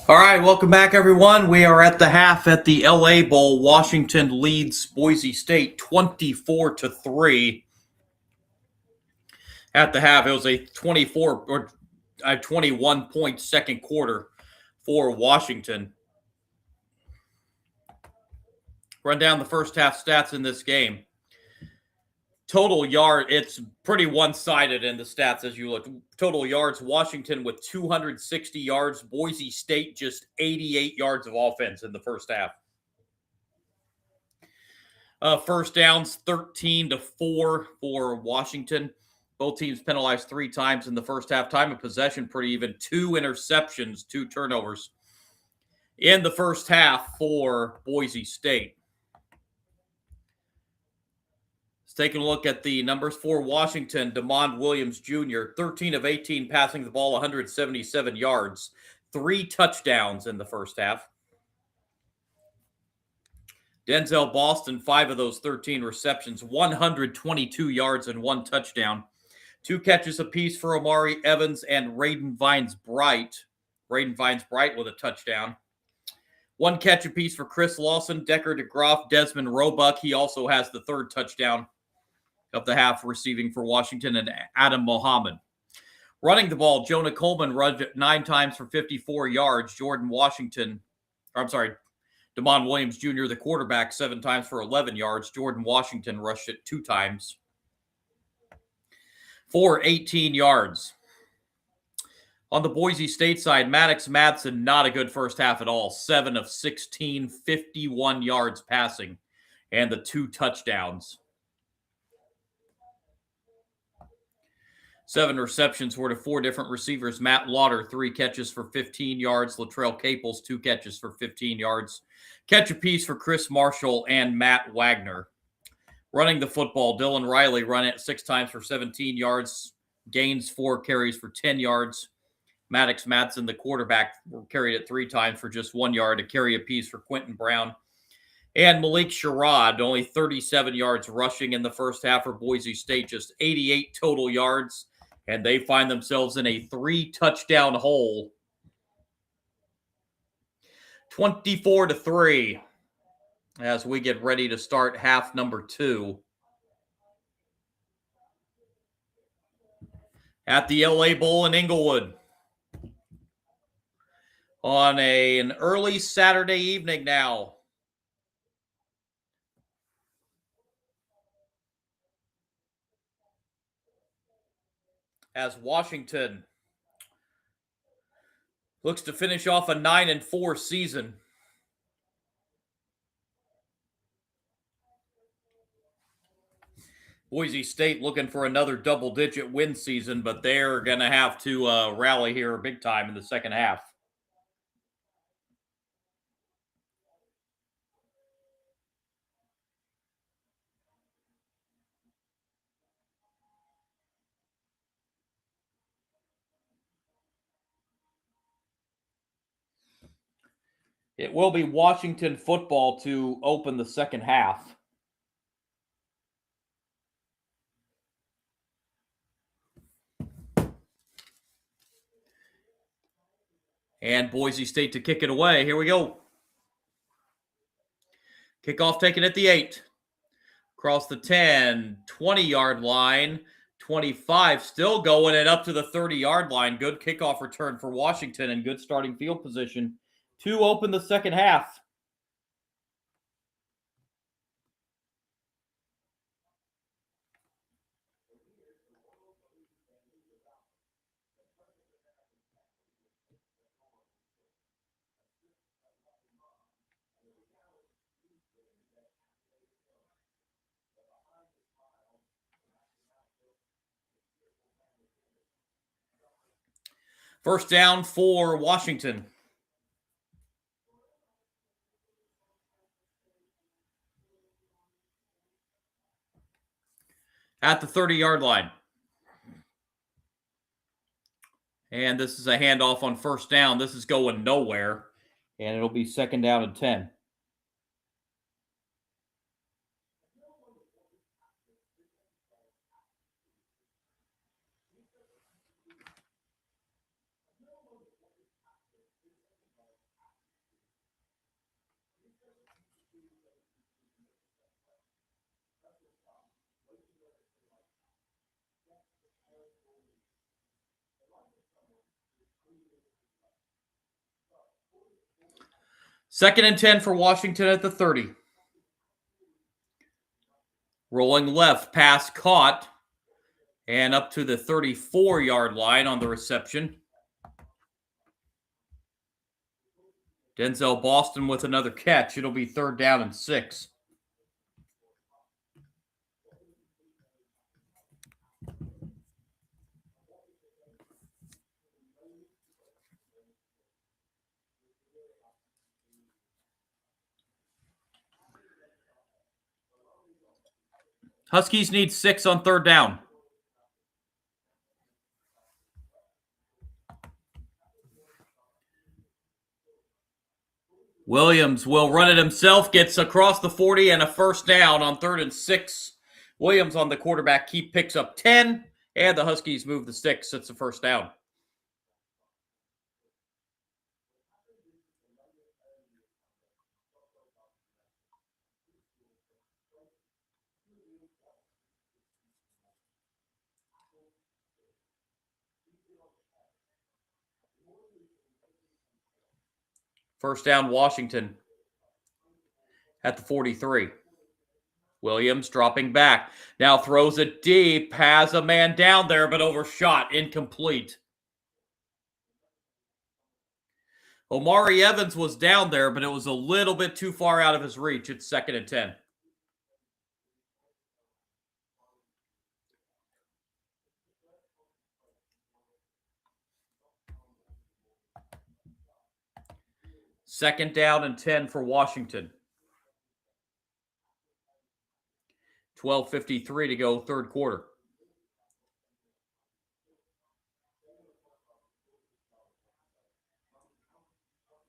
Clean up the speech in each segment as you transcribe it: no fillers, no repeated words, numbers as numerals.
All right, welcome back, everyone. We are at the half at the LA Bowl. Washington leads Boise State 24-3. At the half, it was a 24 or a 21-point second quarter for Washington. Run down the first half stats in this game. Total yard, it's pretty one-sided in the stats as you look. Total yards, Washington with 260 yards, Boise State just 88 yards of offense in the first half. First downs, 13-4 for Washington. Both teams penalized 3 times in the first half. Time of possession pretty even. 2 interceptions, 2 turnovers in the first half for Boise State. Taking a look at the numbers for Washington, DeMond Williams Jr., 13 of 18 passing the ball, 177 yards, 3 touchdowns in the first half. Denzel Boston, 5 of those 13 receptions, 122 yards and 1 touchdown. 2 catches apiece for Omari Evans and Raiden Vines-Bright. Raiden Vines-Bright with a touchdown. 1 catch apiece for Chris Lawson, Decker DeGroff, Desmond Roebuck. He also has the 3rd touchdown of the half receiving for Washington, and Adam Mohammed. Running the ball, Jonah Coleman rushed 9 times for 54 yards. DeMond Williams Jr., the quarterback, 7 times for 11 yards. Jordan Washington rushed it 2 times for 18 yards. On the Boise State side, Maddox Madsen, not a good first half at all. 7 of 16, 51 yards passing, and the 2 touchdowns. 7 receptions were to 4 different receivers. Matt Lauder, 3 catches for 15 yards. Latrell Caples, 2 catches for 15 yards. Catch apiece for Chris Marshall and Matt Wagner. Running the football, Dylan Riley run it 6 times for 17 yards. Gains 4 carries for 10 yards. Maddox Madsen, the quarterback, carried it 3 times for just 1 yard. A carry apiece for Quentin Brown. And Malik Sherrod, only 37 yards rushing in the first half for Boise State, just 88 total yards. And they find themselves in a 3-touchdown hole. 24-3 as we get ready to start half number 2. At the LA Bowl in Inglewood. On an early Saturday evening now. As Washington looks to finish off a 9-4 season. Boise State looking for another double-digit win season, but they're going to have to rally here big time in the second half. It will be Washington football to open the second half. And Boise State to kick it away. Here we go. Kickoff taken at the 8. Across the 10, 20-yard line. 25 still going and up to the 30-yard line. Good kickoff return for Washington and good starting field position to open the second half. First down for Washington. At the 30-yard line. And this is a handoff on first down. This is going nowhere. And it'll be second down and 10. 2nd and 10 for Washington at the 30. Rolling left, pass caught, and up to the 34-yard line on the reception. Denzel Boston with another catch. It'll be 3rd down and 6. Huskies need 6 on 3rd down. Williams will run it himself, gets across the 40 and a 1st down on 3rd and 6. Williams on the quarterback keep picks up 10, and the Huskies move the sticks. It's a 1st down. First down, Washington at the 43. Williams dropping back. Now throws it deep. Has a man down there, but overshot. Incomplete. Omari Evans was down there, but it was a little bit too far out of his reach. It's 2nd and 10. Second down and 10 for Washington. 12:53 to go, 3rd quarter.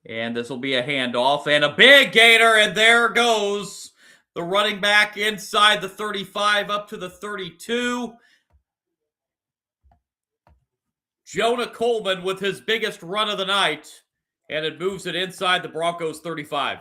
And this will be a handoff and a big gainer, and there goes the running back inside the 35 up to the 32. Jonah Coleman with his biggest run of the night, and it moves it inside the Broncos 35.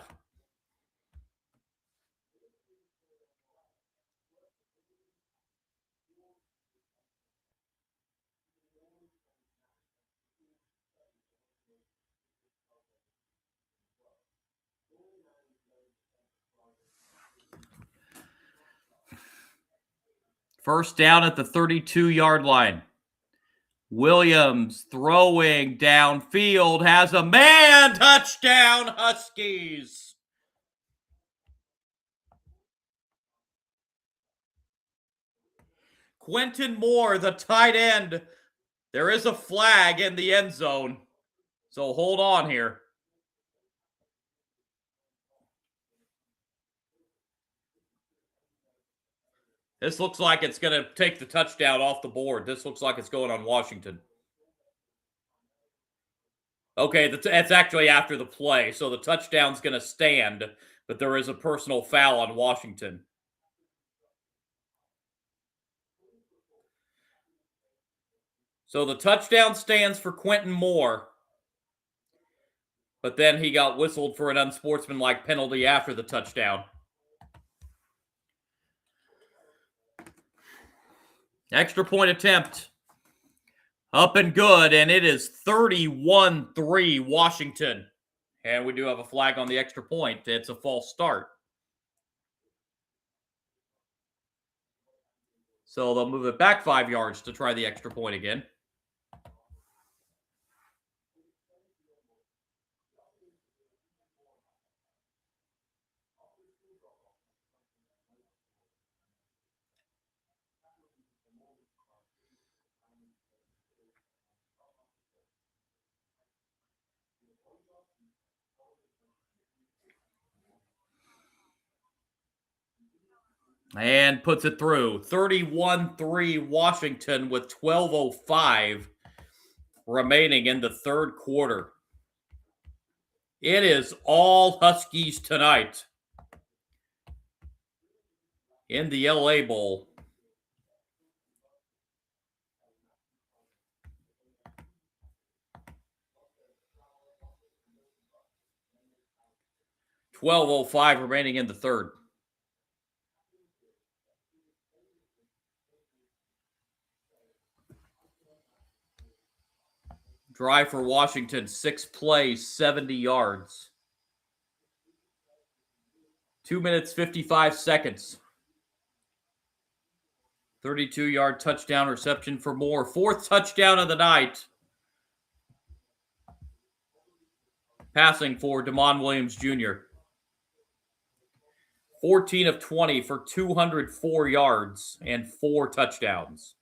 First down at the 32-yard line. Williams throwing downfield, has a man, touchdown Huskies. Quentin Moore, the tight end. There is a flag in the end zone, so hold on here. This looks like it's going to take the touchdown off the board. This looks like it's going on Washington. Okay, that's actually after the play, so the touchdown's going to stand, but there is a personal foul on Washington. So the touchdown stands for Quentin Moore, but then he got whistled for an unsportsmanlike penalty after the touchdown. Extra point attempt. Up and good, and it is 31-3 Washington. And we do have a flag on the extra point. It's a false start. So they'll move it back 5 yards to try the extra point again. And puts it through. 31-3 Washington with 12:05 remaining in the 3rd quarter. It is all Huskies tonight in the LA Bowl. .12:05 remaining in the 3rd. Drive for Washington, 6 plays, 70 yards. 2 minutes, 55 seconds. 32-yard touchdown reception for Moore. 4th touchdown of the night. Passing for DeMond Williams Jr. 14 of 20 for 204 yards and 4 touchdowns.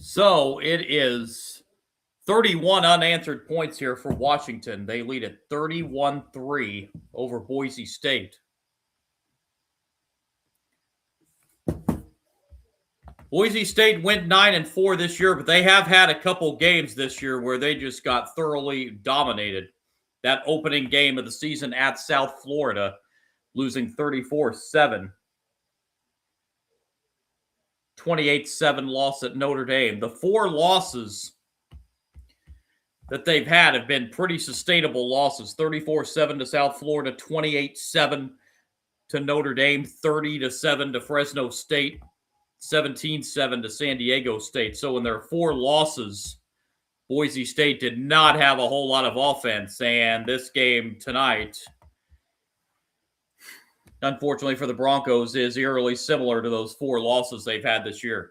So it is 31 unanswered points here for Washington. They lead at 31-3 over Boise State. Boise State went 9-4 this year, but they have had a couple games this year where they just got thoroughly dominated. That opening game of the season at South Florida, losing 34-7. 28-7 loss at Notre Dame. The 4 losses that they've had have been pretty sustainable losses. 34-7 to South Florida, 28-7 to Notre Dame, 30-7 to Fresno State, 17-7 to San Diego State. So in their 4 losses, Boise State did not have a whole lot of offense. And this game tonight, unfortunately for the Broncos, is eerily similar to those 4 losses they've had this year.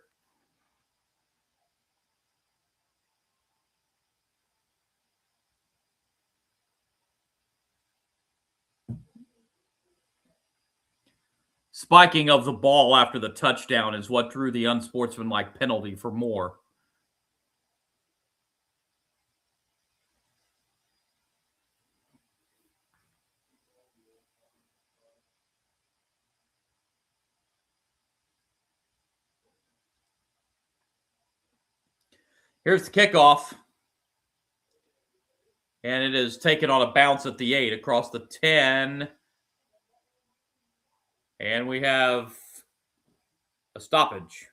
Spiking of the ball after the touchdown is what drew the unsportsmanlike penalty for Moore. Here's the kickoff. And it is taken on a bounce at the 8 across the 10. And we have a stoppage.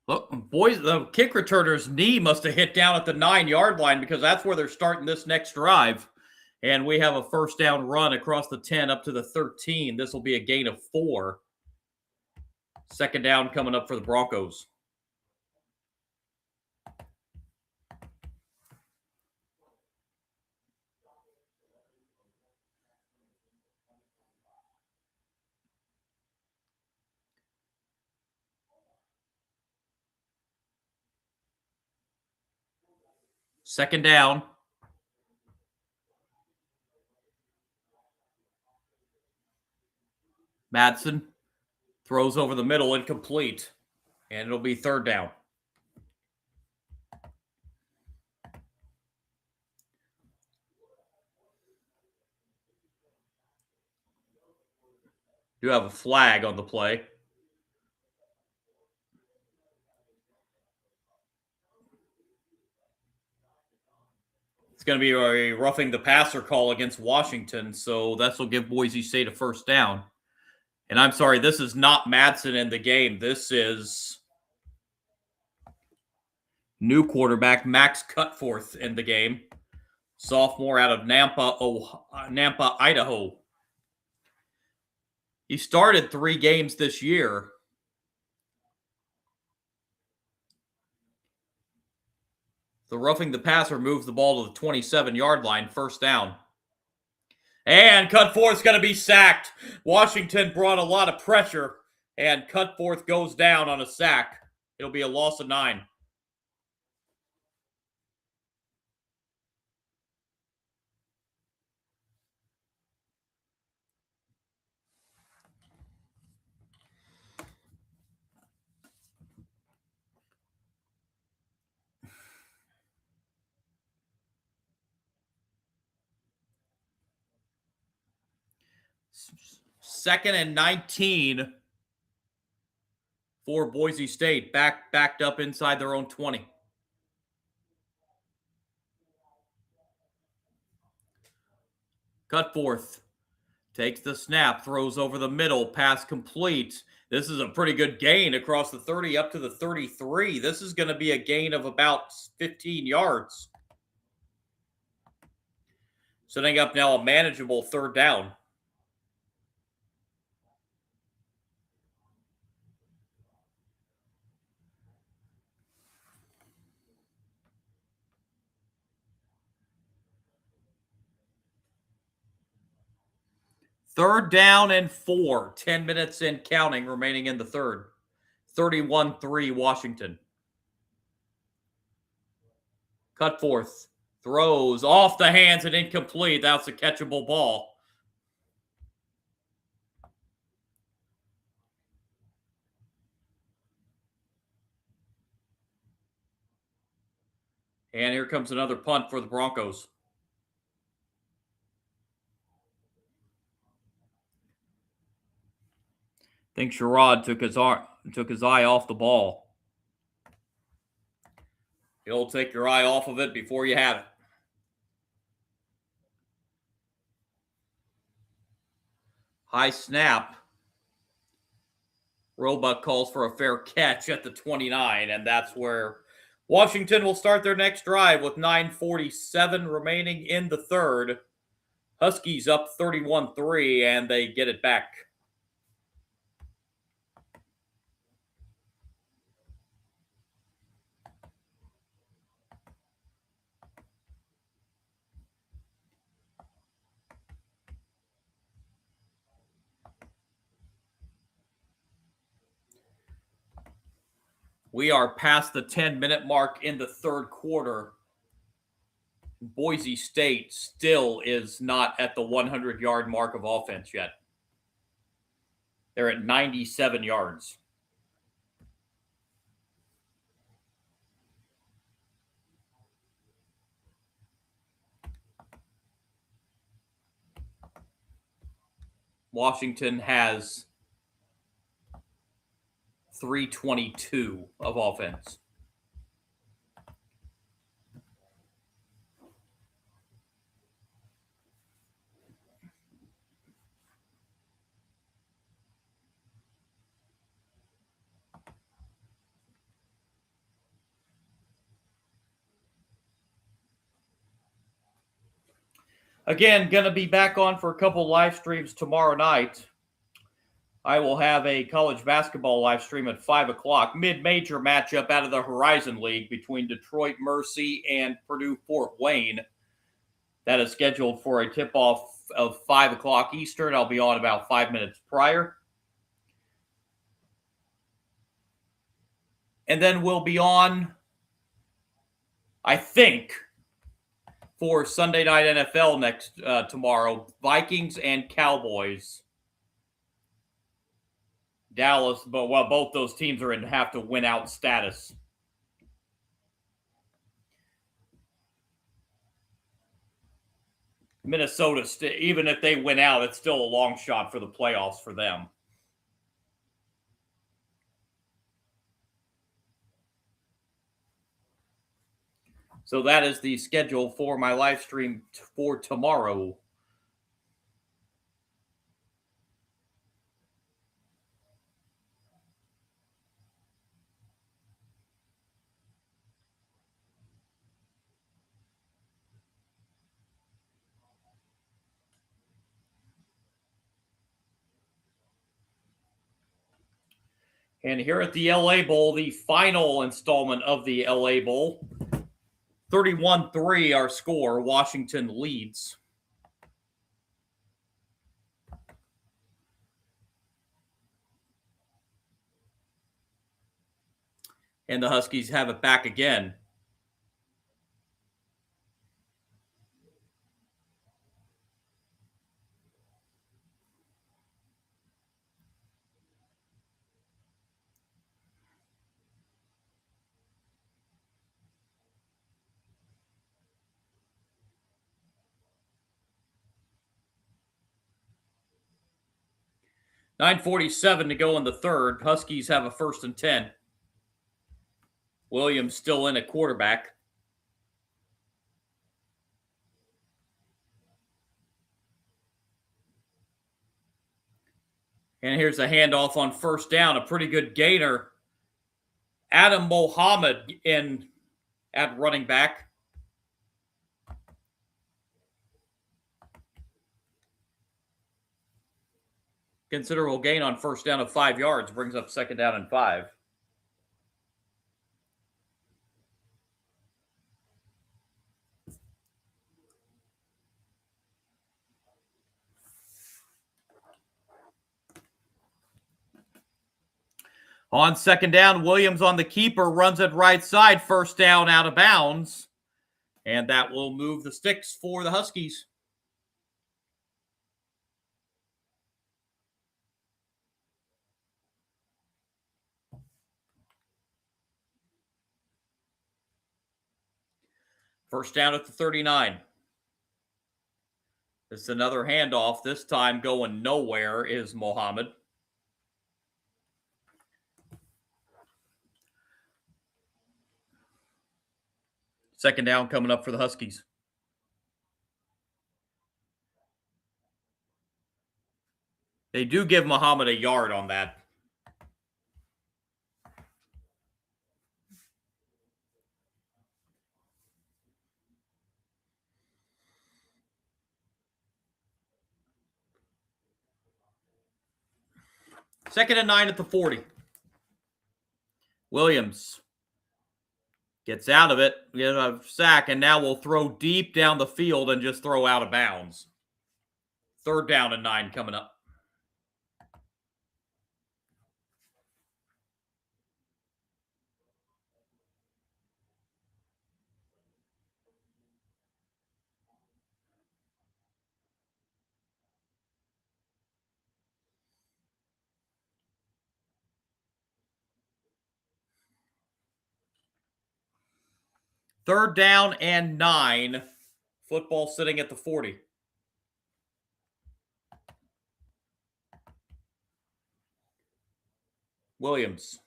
Look, boys, the kick returner's knee must have hit down at the 9-yard line because that's where they're starting this next drive. And we have a first down run across the 10 up to the 13. This will be a gain of 4. Second down coming up for the Broncos. Second down. Madsen throws over the middle, incomplete. And it'll be third down. Do have a flag on the play. It's going to be a roughing the passer call against Washington, so this will give Boise State a first down. And I'm sorry, this is not Madsen in the game. This is new quarterback Max Cutforth in the game. Sophomore out of Nampa, Idaho. He started 3 games this year. The roughing the passer moves the ball to the 27-yard line, first down. And Cutforth's going to be sacked. Washington brought a lot of pressure, and Cutforth goes down on a sack. It'll be a loss of 9. Second and 19 for Boise State, backed up inside their own 20. Cutforth takes the snap, throws over the middle, pass complete. This is a pretty good gain across the 30 up to the 33. This is going to be a gain of about 15 yards. Setting up now a manageable third down. Third down and 4. 10 minutes and counting remaining in the third. 31-3 Washington. Cutforth throws off the hands and incomplete. That's a catchable ball. And here comes another punt for the Broncos. I think Sherrod took his eye off the ball. You'll take your eye off of it before you have it. High snap. Roebuck calls for a fair catch at the 29, and that's where Washington will start their next drive with 9:47 remaining in the third. Huskies up 31-3, and they get it back. We are past the 10-minute mark in the third quarter. Boise State still is not at the 100-yard mark of offense yet. They're at 97 yards. Washington has 322 of offense. Again, going to be back on for a couple live streams tomorrow night. I will have a college basketball live stream at 5 o'clock. Mid-major matchup out of the Horizon League between Detroit Mercy and Purdue Fort Wayne. That is scheduled for a tip-off of 5 o'clock Eastern. I'll be on about 5 minutes prior. And then we'll be on, I think, for Sunday Night NFL tomorrow. Vikings and Cowboys. Dallas, but both those teams are in have to win out status. Minnesota, even if they win out, it's still a long shot for the playoffs for them. So that is the schedule for my live stream for tomorrow. And here at the LA Bowl, the final installment of the LA Bowl, 31-3 our score. Washington leads. And the Huskies have it back again. .947 to go in the third. Huskies have a 1st and 10. Williams still in at quarterback. And here's a handoff on 1st down. A pretty good gainer. Adam Mohammed in at running back. Considerable gain on 1st down of 5 yards. Brings up 2nd down and 5. On 2nd down, Williams on the keeper, runs it right side, 1st down out of bounds. And that will move the sticks for the Huskies. First down at the 39. This is another handoff. This time going nowhere is Mohammed. Second down coming up for the Huskies. They do give Muhammad a yard on that. Second and 9 at the 40. Williams gets out of it, gets a sack, and now will throw deep down the field and just throw out of bounds. 3rd down and 9 coming up. Third down and 9. Football sitting at the 40. Williams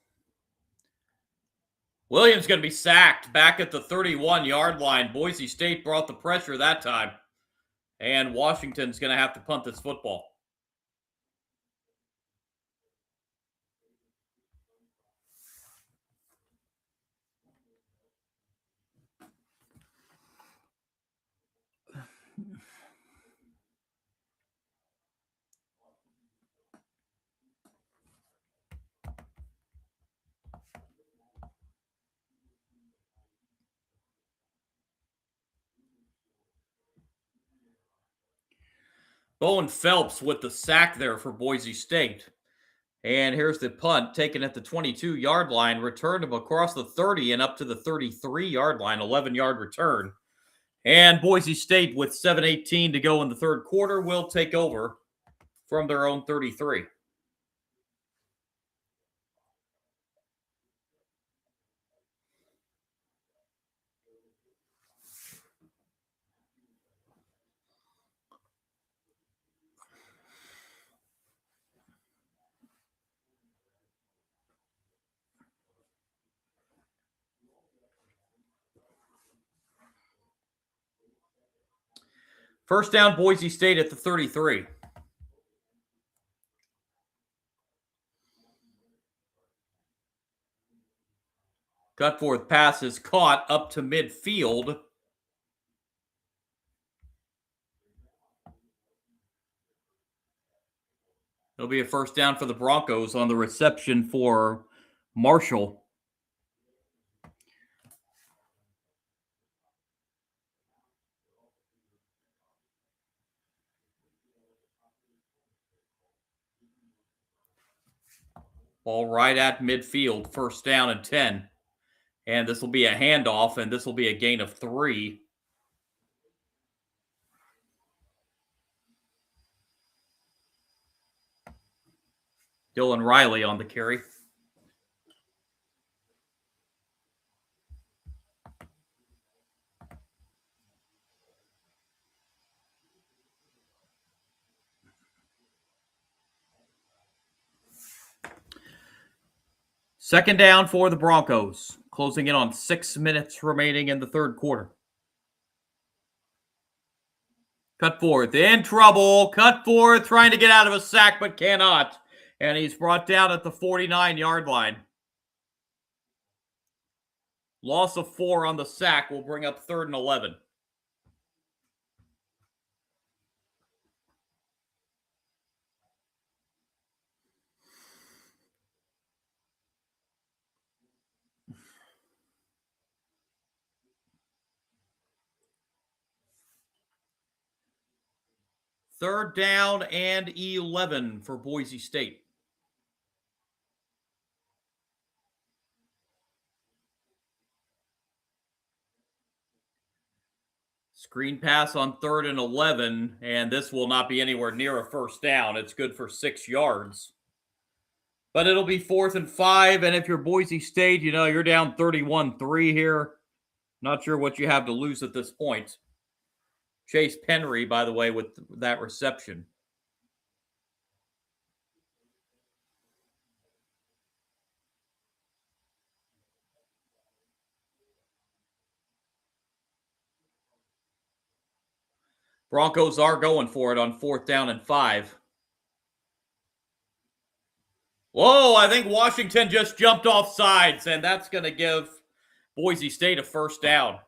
going to be sacked back at the 31-yard line. Boise State brought the pressure that time. And Washington's going to have to punt this football. Bowen Phelps with the sack there for Boise State. And here's the punt taken at the 22-yard line, returned him across the 30 and up to the 33-yard line, 11-yard return. And Boise State, with 7:18 to go in the third quarter, will take over from their own 33. First down, Boise State at the 33. Cutforth pass is caught up to midfield. It'll be a first down for the Broncos on the reception for Marshall. Ball right at midfield, first down and 10. And this will be a handoff, and this will be a gain of 3. Dylan Riley on the carry. Second down for the Broncos, closing in on 6 minutes remaining in the third quarter. Cutforth in trouble. Cutforth trying to get out of a sack but cannot. And he's brought down at the 49-yard line. Loss of 4 on the sack will bring up 3rd and 11. Third down and 11 for Boise State. Screen pass on 3rd and 11, and this will not be anywhere near a first down. It's good for 6 yards. But it'll be 4th and 5, and if you're Boise State, you're down 31-3 here. Not sure what you have to lose at this point. Chase Penry, by the way, with that reception. Broncos are going for it on 4th down and 5. Whoa, I think Washington just jumped off sides, and that's going to give Boise State a first down.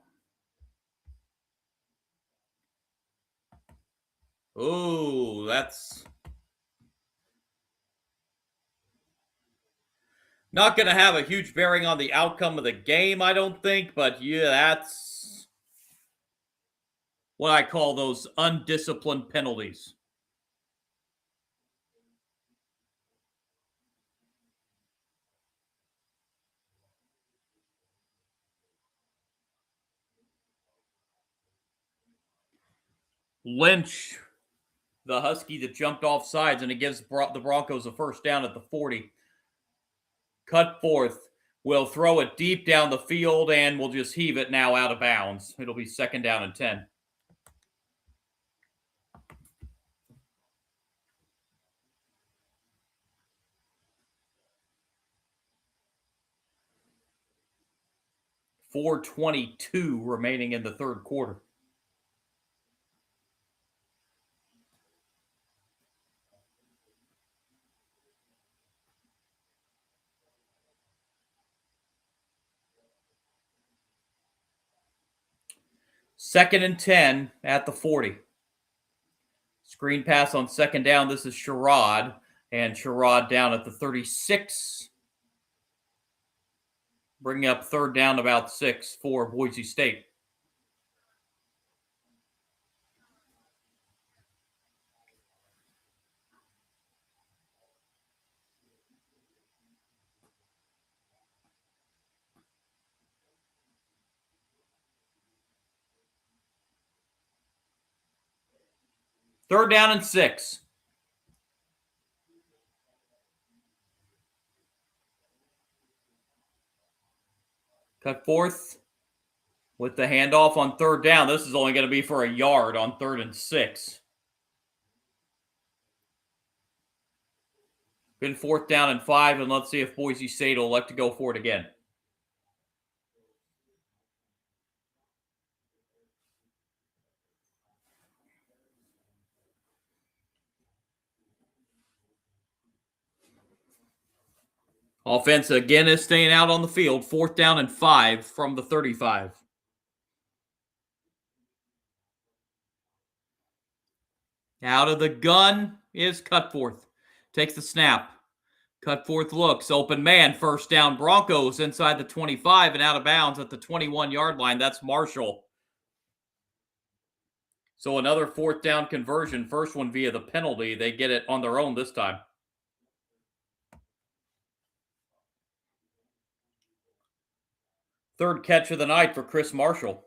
Ooh, that's not going to have a huge bearing on the outcome of the game, I don't think, but yeah, that's what I call those undisciplined penalties. Lynch, the Husky that jumped off sides, and it gives the Broncos a first down at the 40. Cutforth will throw it deep down the field and will just heave it now out of bounds. It'll be 2nd down and 10. .422 remaining in the third quarter. Second and 10 at the 40. Screen pass on 2nd down. This is Sherrod. And Sherrod down at the 36. Bringing up 3rd down about 6 for Boise State. Third down and 6. Cutforth with the handoff on 3rd down. This is only going to be for a yard on 3rd and 6. Good 4th down and 5, and let's see if Boise State will elect to go for it again. Offense again is staying out on the field. 4th down and 5 from the 35. Out of the gun is Cutforth. Takes the snap. Cutforth looks. Open man. 1st down Broncos inside the 25 and out of bounds at the 21-yard line. That's Marshall. So another 4th down conversion. First one via the penalty. They get it on their own this time. Third catch of the night for Chris Marshall.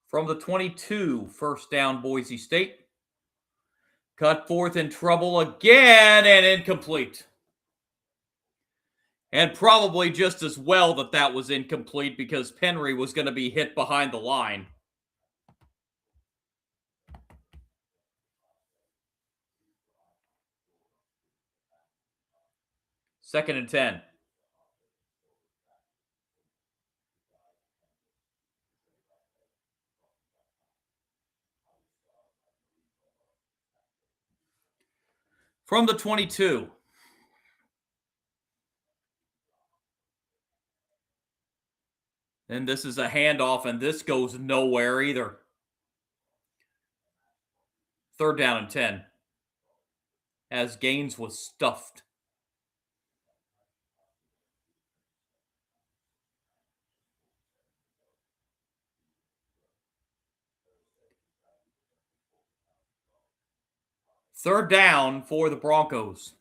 From the 22, 1st down Boise State. Cutforth in trouble again and incomplete. And probably just as well that was incomplete because Penry was going to be hit behind the line. Second and 10. From the 22. And this is a handoff, and this goes nowhere either. 3rd down and 10. As Gaines was stuffed. Third down for the Broncos.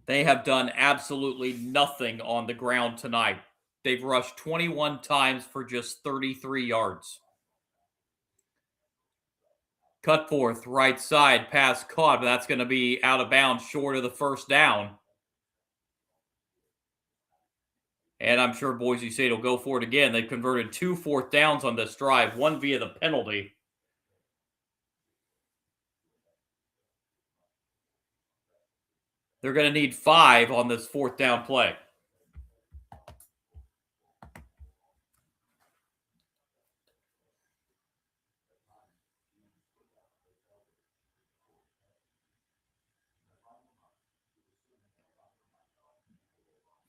They have done absolutely nothing on the ground tonight. They've rushed 21 times for just 33 yards. Cutforth, right side, pass caught, but that's going to be out of bounds short of the 1st down. And I'm sure Boise State will go for it again. They've converted 2 4th downs on this drive, one via the penalty. They're going to need 5 on this 4th down play.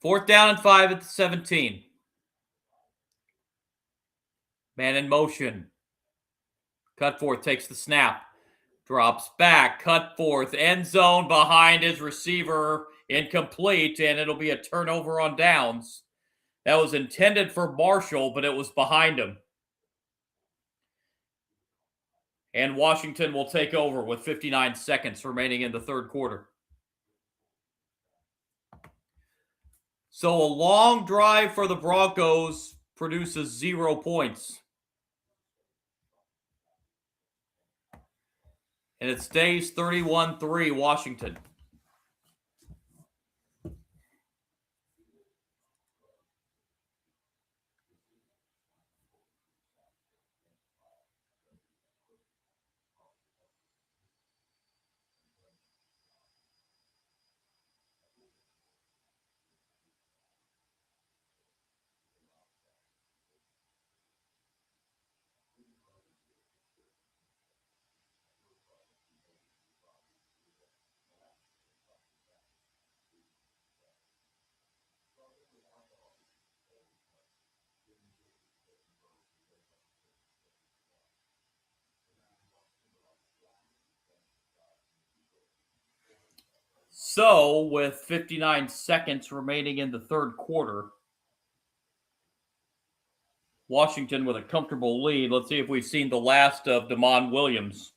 Fourth down and 5 at the 17. Man in motion. Cutforth takes the snap. Drops back. Cutforth. End zone behind his receiver. Incomplete. And it'll be a turnover on downs. That was intended for Marshall, but it was behind him. And Washington will take over with 59 seconds remaining in the 3rd quarter. So a long drive for the Broncos produces 0 points. And it stays 31-3 Washington. So, with 59 seconds remaining in the 3rd quarter, Washington with a comfortable lead. Let's see if we've seen the last of Damon Williams.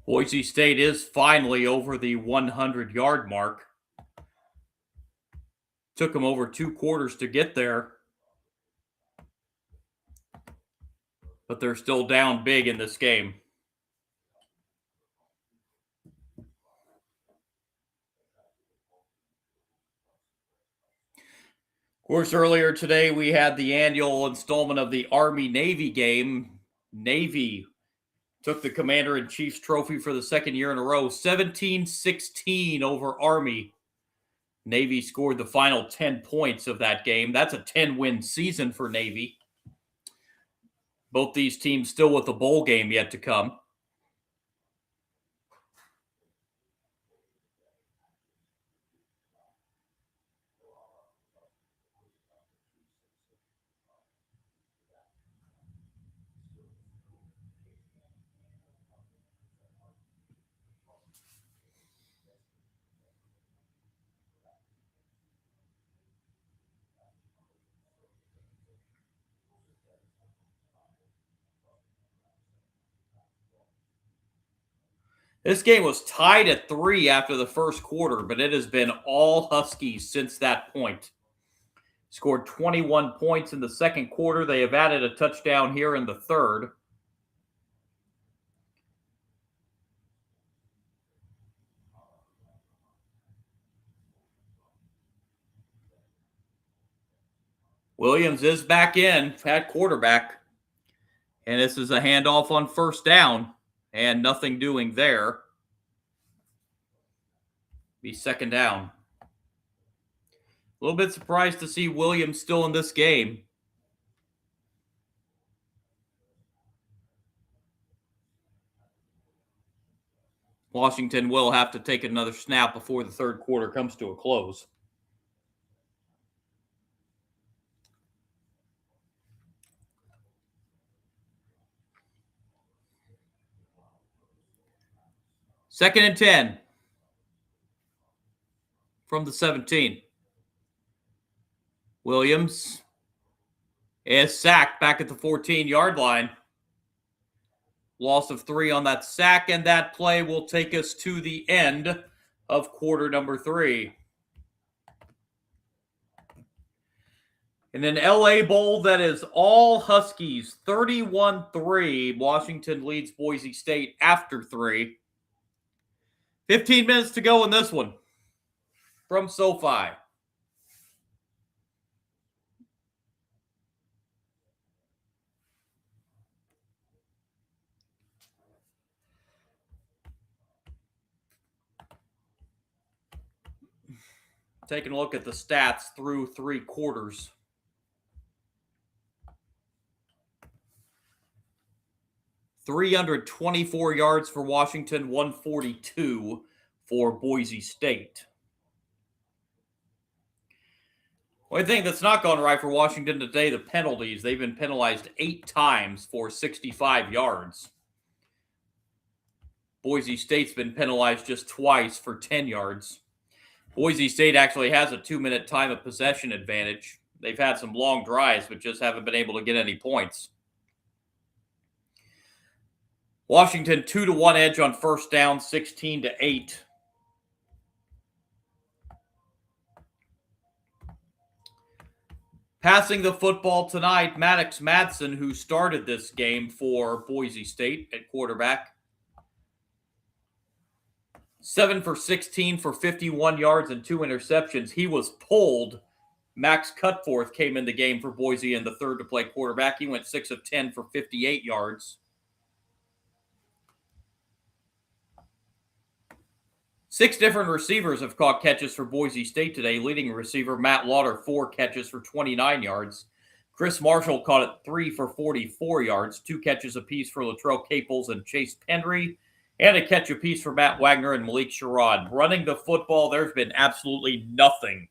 Boise State is finally over the 100-yard mark. Took them over 2 quarters to get there, but they're still down big in this game. Of course, earlier today we had the annual installment of the Army-Navy game. Navy took the Commander-in-Chief's trophy for the second year in a row, 17-16 over Army. Navy scored the final 10 points of that game. That's a 10-win season for Navy. Both these teams still with the bowl game yet to come. This game was tied at 3 after the first quarter, but it has been all Huskies since that point. Scored 21 points in the second quarter. They have added a touchdown here in the third. Williams is back in at quarterback. And this is a handoff on first down. And nothing doing there. Be second down. A little bit surprised to see Williams still in this game. Washington will have to take another snap before the third quarter comes to a close. Second and 10 from the 17. Williams is sacked back at the 14-yard line. Loss of 3 on that sack, and that play will take us to the end of quarter number 3. In an LA Bowl that is all Huskies, 31-3, Washington leads Boise State after 3. 15 minutes to go in this one from SoFi. Taking a look at the stats through 3 quarters. .324 yards for Washington, 142 for Boise State. One thing that's not gone right for Washington today, the penalties. They've been penalized 8 times for 65 yards. Boise State's been penalized just twice for 10 yards. Boise State actually has a 2-minute time of possession advantage. They've had some long drives, but just haven't been able to get any points. Washington 2-1 edge on first down, 16-8. Passing the football tonight, Maddox Madsen, who started this game for Boise State at quarterback. 7 for 16 for 51 yards and 2 interceptions. He was pulled. Max Cutforth came in the game for Boise in the third to play quarterback. He went 6 of 10 for 58 yards. 6 different receivers have caught catches for Boise State today. Leading receiver Matt Lauder, 4 catches for 29 yards. Chris Marshall caught it 3 for 44 yards. 2 catches apiece for Latrell Caples and Chase Penry. And a catch apiece for Matt Wagner and Malik Sherrod. Running the football, there's been absolutely nothing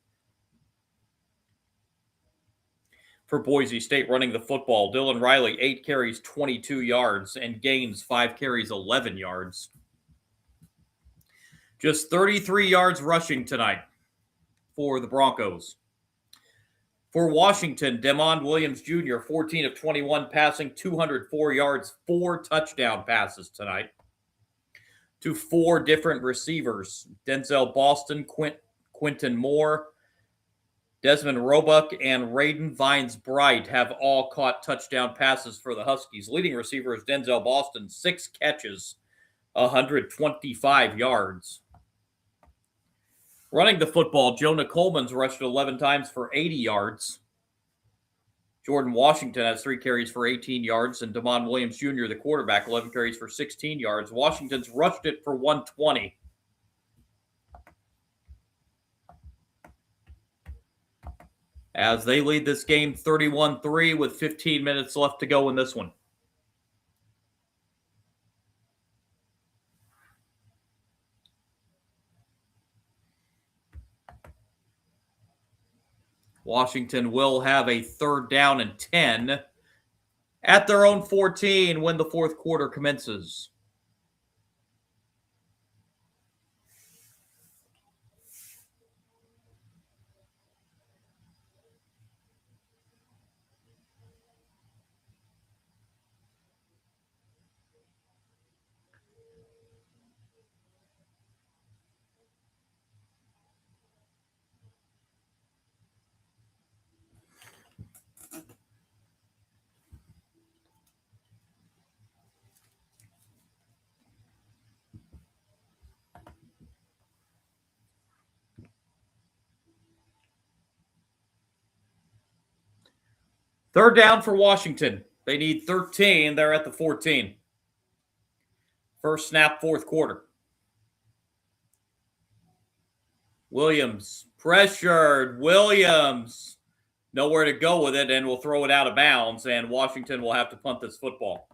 for Boise State running the football. Dylan Riley, 8 carries, 22 yards. And Gaines, 5 carries, 11 yards. Just 33 yards rushing tonight for the Broncos. For Washington, Demond Williams Jr., 14 of 21 passing, 204 yards, 4 touchdown passes tonight. to 4 different receivers. Denzel Boston, Quinton Moore, Desmond Roebuck, and Raiden Vines-Bright have all caught touchdown passes for the Huskies. Leading receiver is Denzel Boston, 6 catches, 125 yards. Running the football, Jonah Coleman's rushed 11 times for 80 yards. Jordan Washington has 3 carries for 18 yards, and Damon Williams Jr., the quarterback, 11 carries for 16 yards. Washington's rushed it for 120. As they lead this game 31-3 with 15 minutes left to go in this one. Washington will have a 3rd down and 10 at their own 14 when the 4th quarter commences. Third down for Washington. They need 13. They're at the 14. First snap, 4th quarter. Williams pressured. Williams nowhere to go with it and will throw it out of bounds, and Washington will have to punt this football.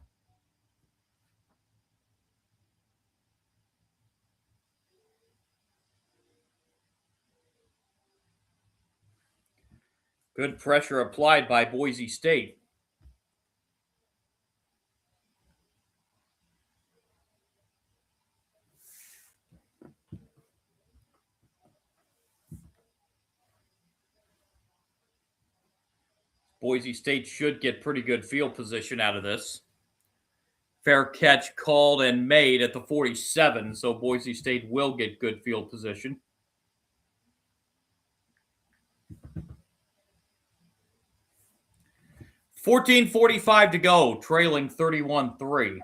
Good pressure applied by Boise State. Boise State should get pretty good field position out of this. Fair catch called and made at the 47, so Boise State will get good field position. $14:45 to go, trailing 31-3.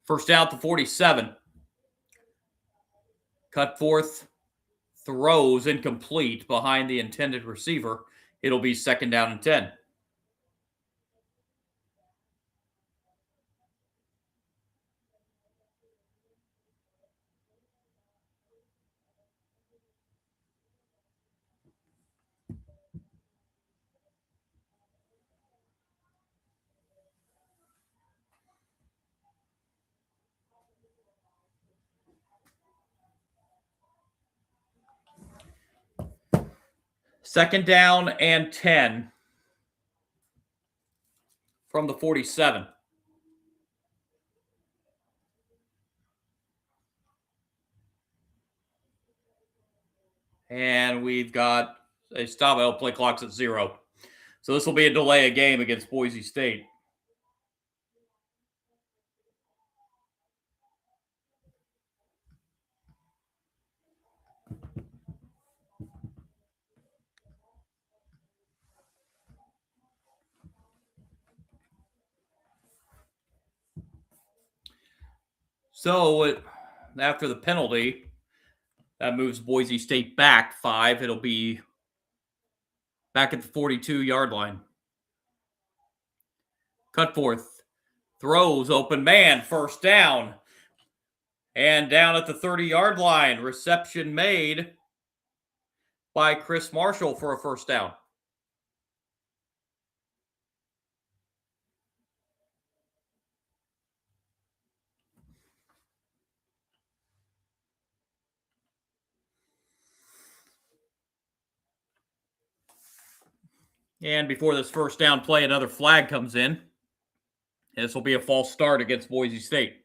First down at the 47. Cut forth, throws incomplete behind the intended receiver. It'll be 2nd down and 10. Second down and 10 from the 47. And we've got a stop. Play clock's at 0. So this will be a delay of game against Boise State. So after the penalty, that moves Boise State back 5. It'll be back at the 42-yard line. Cut forth. Throws, open man, first down. And down at the 30-yard line. Reception made by Chris Marshall for a first down. And before this first down play, another flag comes in. And this will be a false start against Boise State.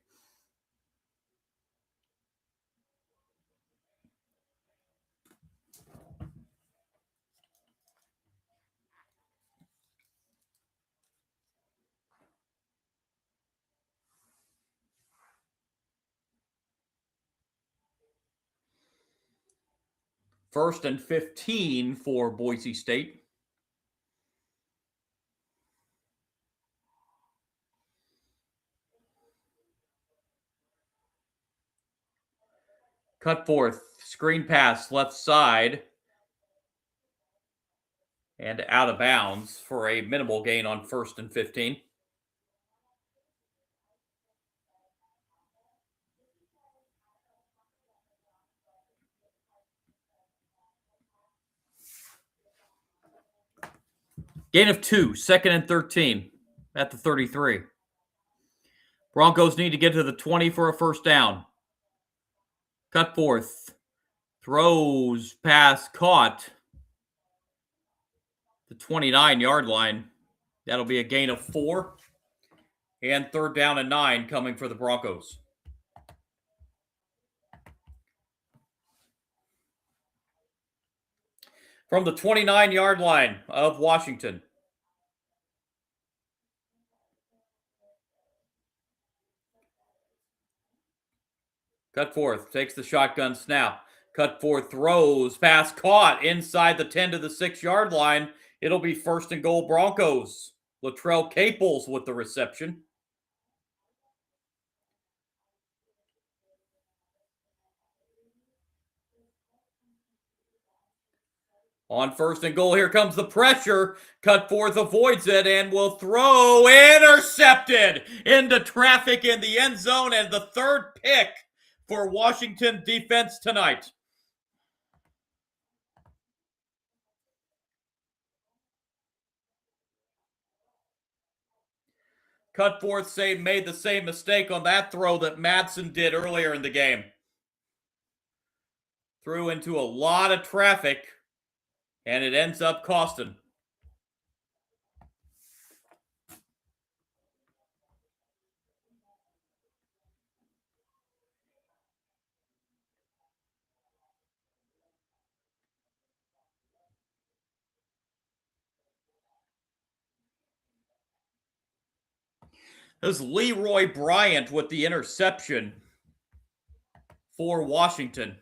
First and 15 for Boise State. Cut forth, screen pass left side, and out of bounds for a minimal gain on first and 15. Gain of 2, second and 13 at the 33. Broncos need to get to the 20 for a first down. Cut forth, throws, pass caught. The 29-yard line. That'll be a gain of 4. And third down and 9 coming for the Broncos. From the 29-yard line of Washington. Cut forth, takes the shotgun snap. Cut forth, throws, pass caught inside the 10 to the 6-yard line. It'll be first and goal Broncos. Latrell Caples with the reception. On first and goal, here comes the pressure. Cut forth, avoids it, and will throw. Intercepted into traffic in the end zone, and the third pick for Washington defense tonight. Cutforth made the same mistake on that throw that Madsen did earlier in the game. Threw into a lot of traffic, and it ends up costing. This is Leroy Bryant with the interception for Washington.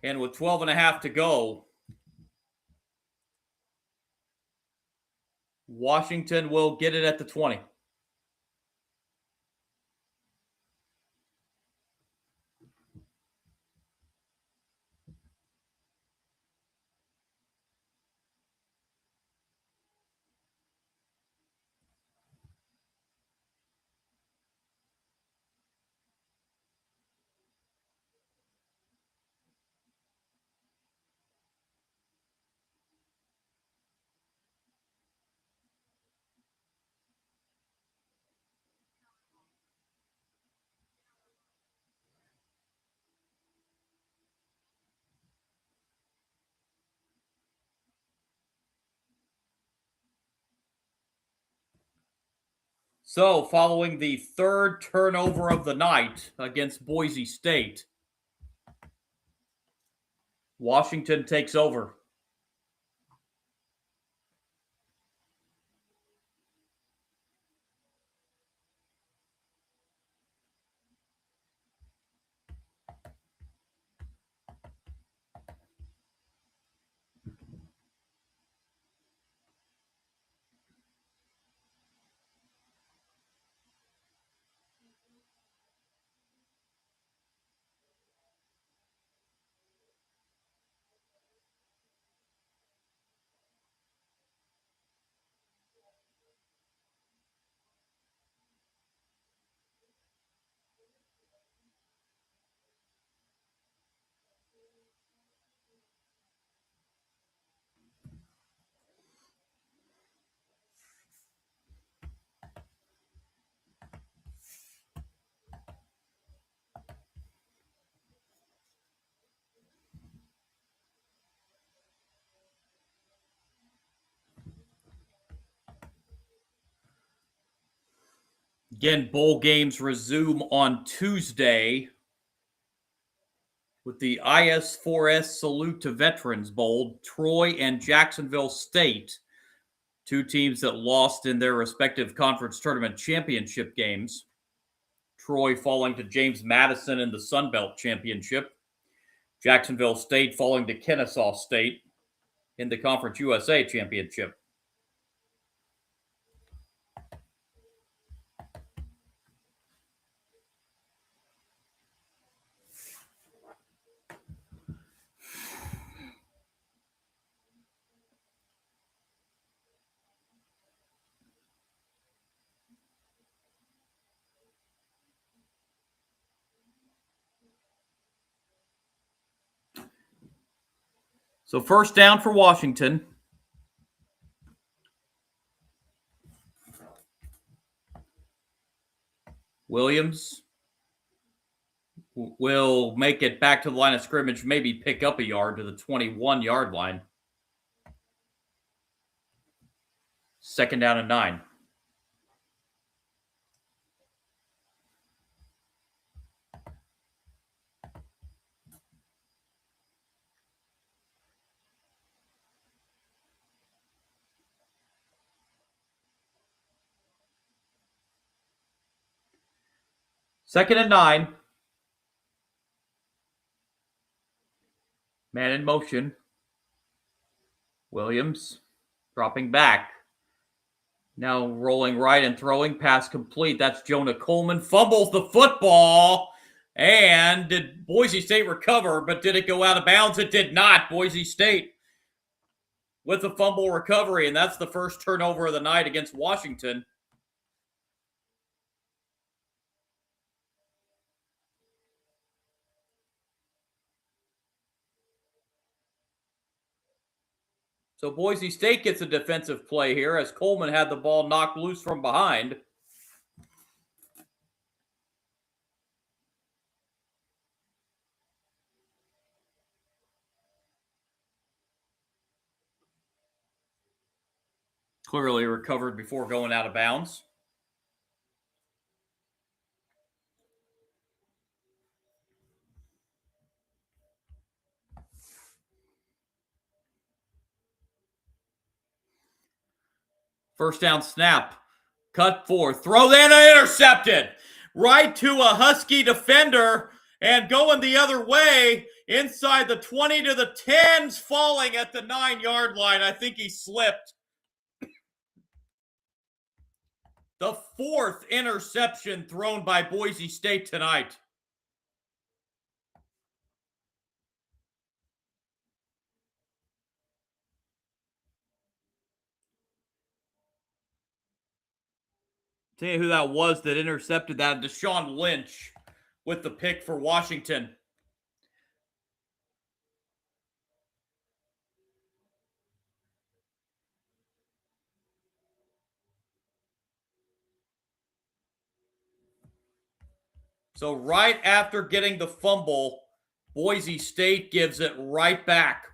And with 12 and a half to go, Washington will get it at the 20. So, following the third turnover of the night against Boise State, Washington takes over. Again, bowl games resume on Tuesday with the IS4S Salute to Veterans Bowl. Troy and Jacksonville State, two teams that lost in their respective conference tournament championship games. Troy falling to James Madison in the Sun Belt Championship. Jacksonville State falling to Kennesaw State in the Conference USA Championship. So first down for Washington. Williams will make it back to the line of scrimmage, maybe pick up a yard to the 21-yard line. Second down and 9. Second and 9. Man in motion. Williams dropping back. Now rolling right and throwing. Pass complete. That's Jonah Coleman. Fumbles the football. And did Boise State recover? But did it go out of bounds? It did not. Boise State with the fumble recovery. And that's the first turnover of the night against Washington. So Boise State gets a defensive play here as Coleman had the ball knocked loose from behind. Clearly recovered before going out of bounds. First down snap. Cut forth. Throw then intercepted. Right to a Husky defender and going the other way inside the 20 to the 10s, falling at the 9-yard line. I think he slipped. The fourth interception thrown by Boise State tonight. Tell you who that was that intercepted that. Deshaun Lynch with the pick for Washington. So right after getting the fumble, Boise State gives it right back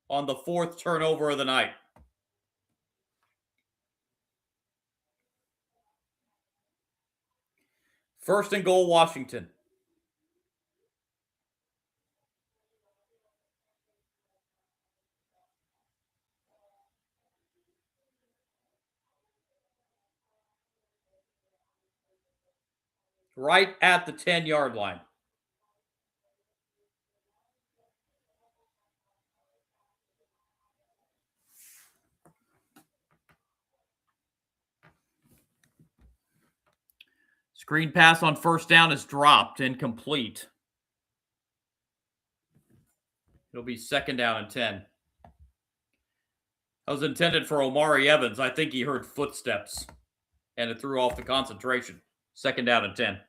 on the fourth turnover of the night. First and goal, Washington. Right at the 10-yard line. Screen pass on first down is dropped, incomplete. It'll be second down and 10. That was intended for Omari Evans. I think he heard footsteps, and it threw off the concentration. Second down and 10.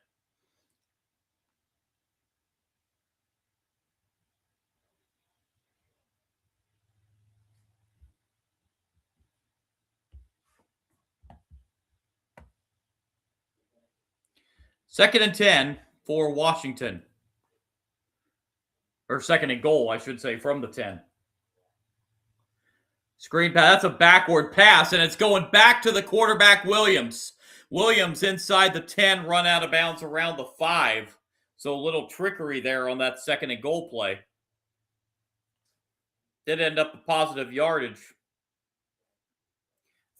Second and 10 for Washington. Or second and goal, I should say, from the 10. Screen pass. That's a backward pass, and it's going back to the quarterback, Williams. Williams inside the 10, run out of bounds around the 5. So a little trickery there on that second and goal play. Did end up a positive yardage.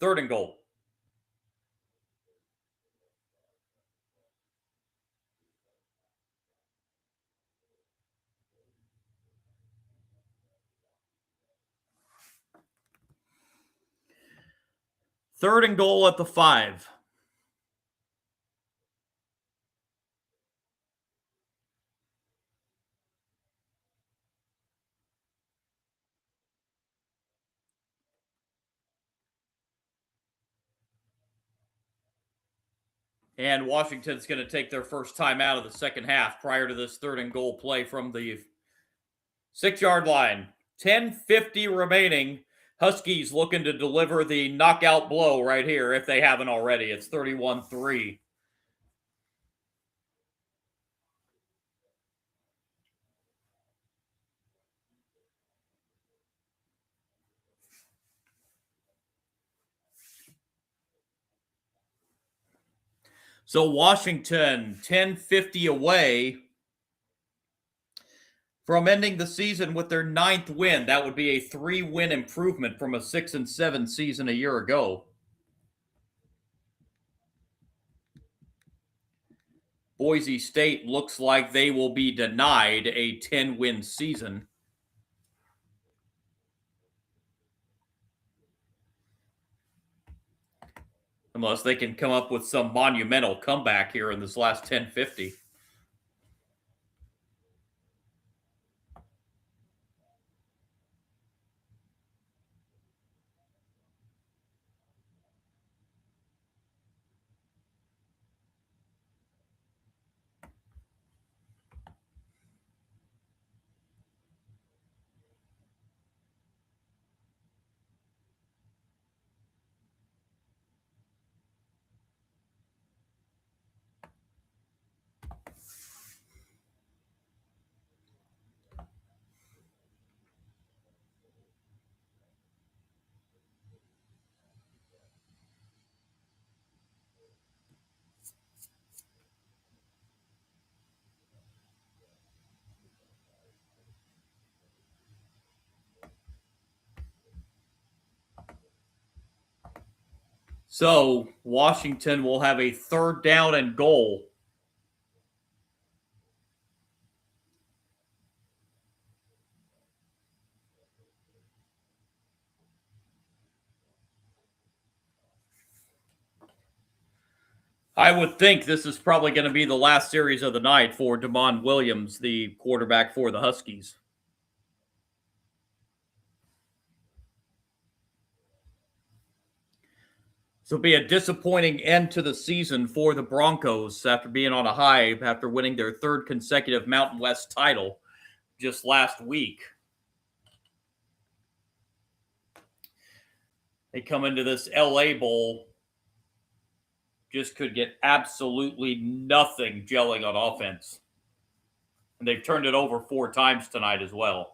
Third and goal. Third and goal at the 5. And Washington's going to take their first time out of the second half prior to this third and goal play from the 6-yard line. 10:50 remaining. Huskies looking to deliver the knockout blow right here if they haven't already. It's 31-3. So Washington 10:50 away from ending the season with their 9th win. That would be a 3-win improvement from a 6-7 season a year ago. Boise State looks like they will be denied a 10-win season. Unless they can come up with some monumental comeback here in this last 10:50. So Washington will have a third down and goal. I would think this is probably going to be the last series of the night for Damon Williams, the quarterback for the Huskies. This will be a disappointing end to the season for the Broncos after being on a high after winning their 3rd consecutive Mountain West title just last week. They come into this LA Bowl, just could get absolutely nothing gelling on offense. And they've turned it over 4 times tonight as well.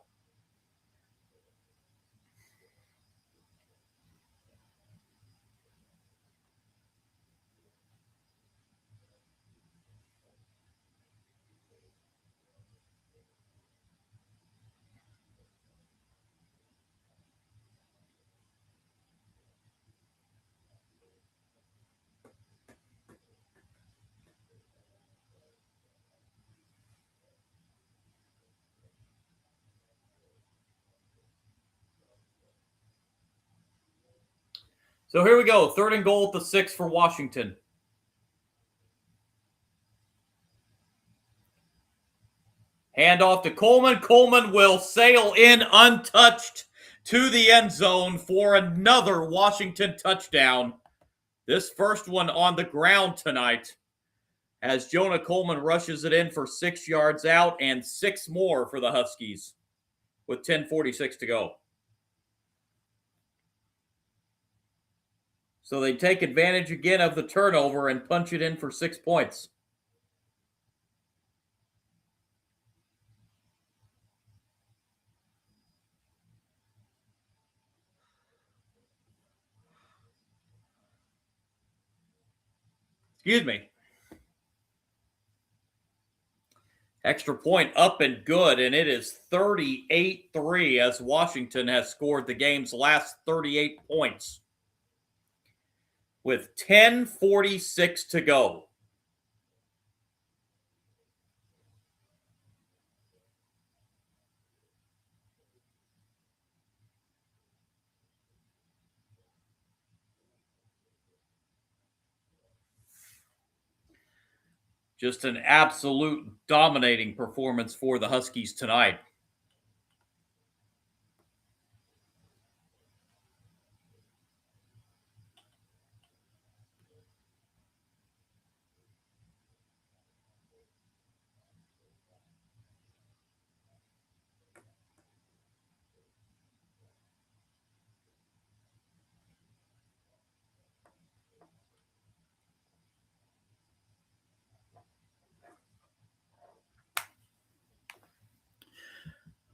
So here we go. 3rd and goal at the 6 for Washington. Hand off to Coleman. Coleman will sail in untouched to the end zone for another Washington touchdown. This first one on the ground tonight as Jonah Coleman rushes it in for 6 yards out and 6 more for the Huskies with 10:46 to go. So they take advantage again of the turnover and punch it in for 6 points. Excuse me. Extra point up and good, and it is 38-3 as Washington has scored the game's last 38 points with 10:46 to go. Just an absolute dominating performance for the Huskies tonight.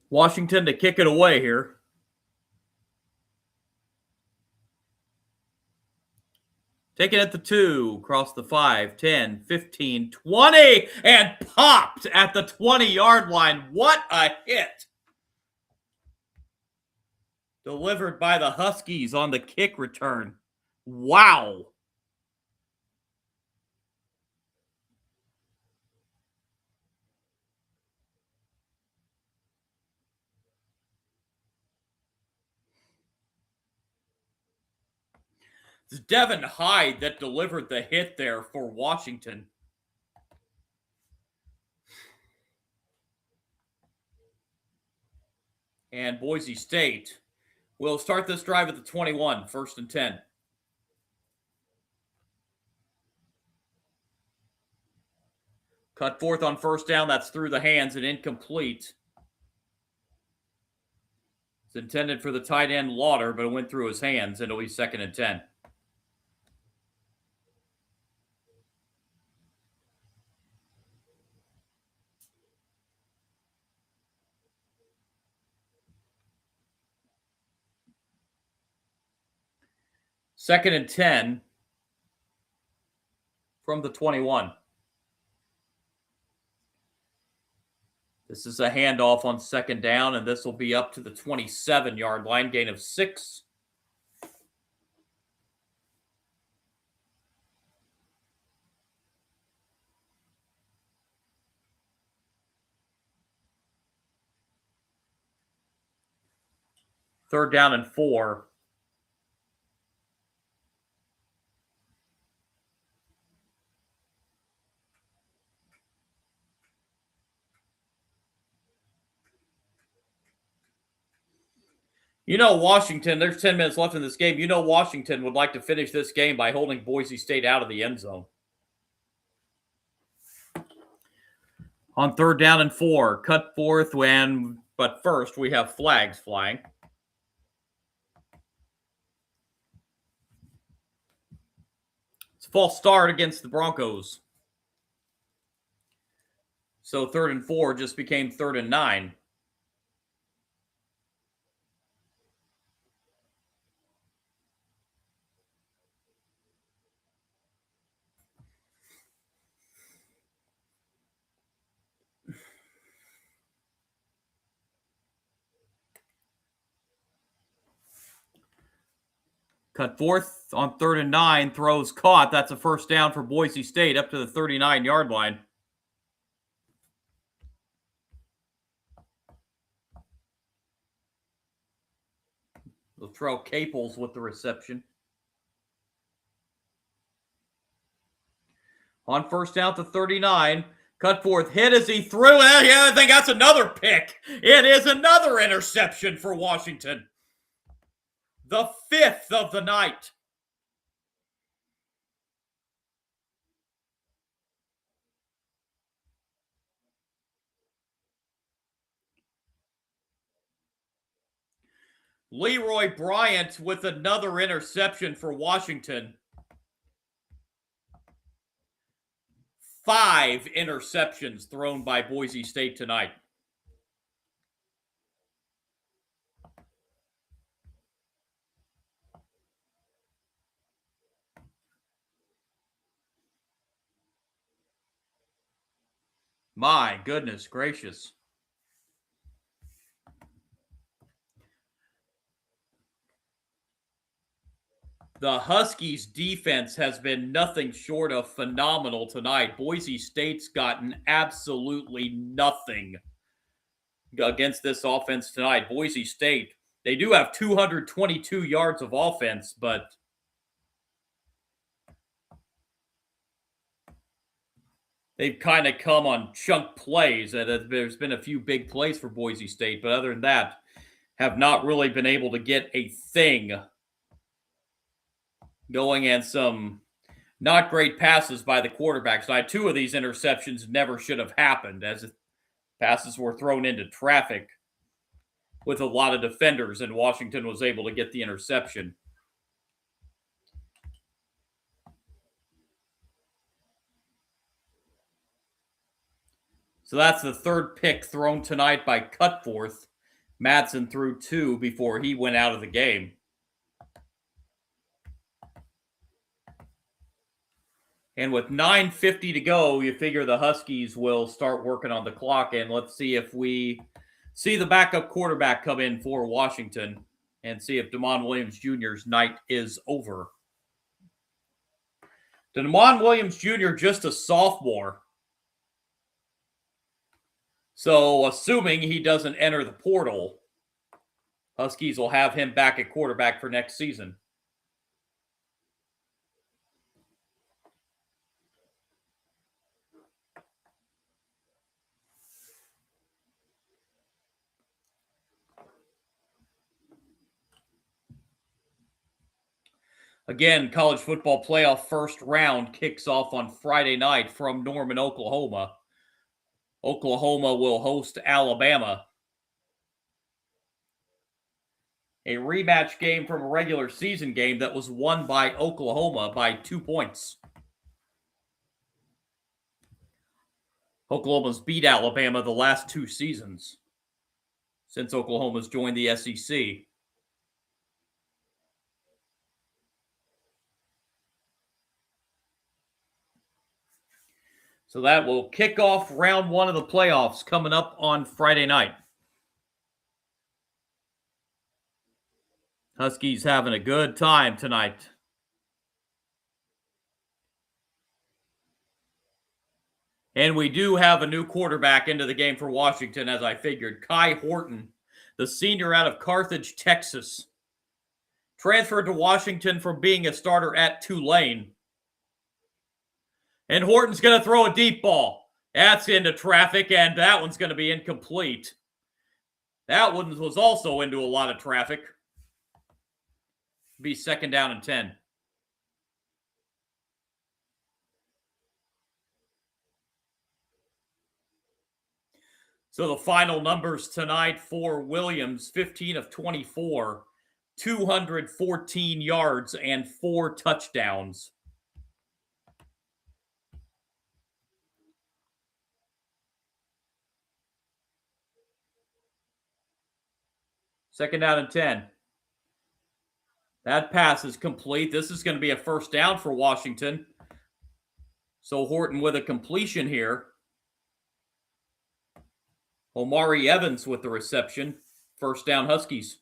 Washington to kick it away here. Take it at the 2, across the 5, 10, 15, 20, and popped at the 20-yard line. What a hit! Delivered by the Huskies on the kick return. Wow. It's Devin Hyde that delivered the hit there for Washington. And Boise State will start this drive at the 21, 1st and 10. Cut forth on first down. That's through the hands and incomplete. It's intended for the tight end Lauder, but it went through his hands, and it'll be 2nd and 10. Second and 10 from the 21. This is a handoff on 2nd down, and this will be up to the 27-yard line, gain of 6. Third down and 4. You know Washington, there's 10 minutes left in this game. You know Washington would like to finish this game by holding Boise State out of the end zone. On 3rd down and 4, cut forth but first we have flags flying. It's a false start against the Broncos. So 3rd and 4 just became 3rd and 9. Cut forth on 3rd and 9, throws caught. That's a first down for Boise State up to the 39-yard line. They'll throw Caples with the reception. On first down to 39, cut forth, hit as he threw. I think that's another pick. It is another interception for Washington. The 5th of the night. Leroy Bryant with another interception for Washington. 5 interceptions thrown by Boise State tonight. My goodness gracious. The Huskies defense has been nothing short of phenomenal tonight. Boise State's gotten absolutely nothing against this offense tonight. Boise State, they do have 222 yards of offense, but they've kind of come on chunk plays. There's been a few big plays for Boise State, but other than that, have not really been able to get a thing going, and some not great passes by the quarterback side. Two of these interceptions never should have happened, as passes were thrown into traffic with a lot of defenders, and Washington was able to get the interception. So that's the third pick thrown tonight by Cutforth. Madsen threw 2 before he went out of the game. And with 9:50 to go, you figure the Huskies will start working on the clock. And let's see if we see the backup quarterback come in for Washington and see if DeMond Williams Jr.'s night is over. DeMond Williams Jr., just a sophomore. So, assuming he doesn't enter the portal, Huskies will have him back at quarterback for next season. Again, college football playoff first round kicks off on Friday night from Norman, Oklahoma. Oklahoma will host Alabama. A rematch game from a regular season game that was won by Oklahoma by 2 points. Oklahoma's beat Alabama the last 2 seasons since Oklahoma's joined the SEC. So that will kick off round 1 of the playoffs coming up on Friday night. Huskies having a good time tonight. And we do have a new quarterback into the game for Washington, as I figured. Kai Horton, the senior out of Carthage, Texas. Transferred to Washington from being a starter at Tulane. And Horton's going to throw a deep ball. That's into traffic, and that one's going to be incomplete. That one was also into a lot of traffic. Be 2nd down and 10. So the final numbers tonight for Williams, 15 of 24, 214 yards, and 4 touchdowns. Second down and 10. That pass is complete. This is going to be a first down for Washington. So Horton with a completion here. Omari Evans with the reception. First down, Huskies.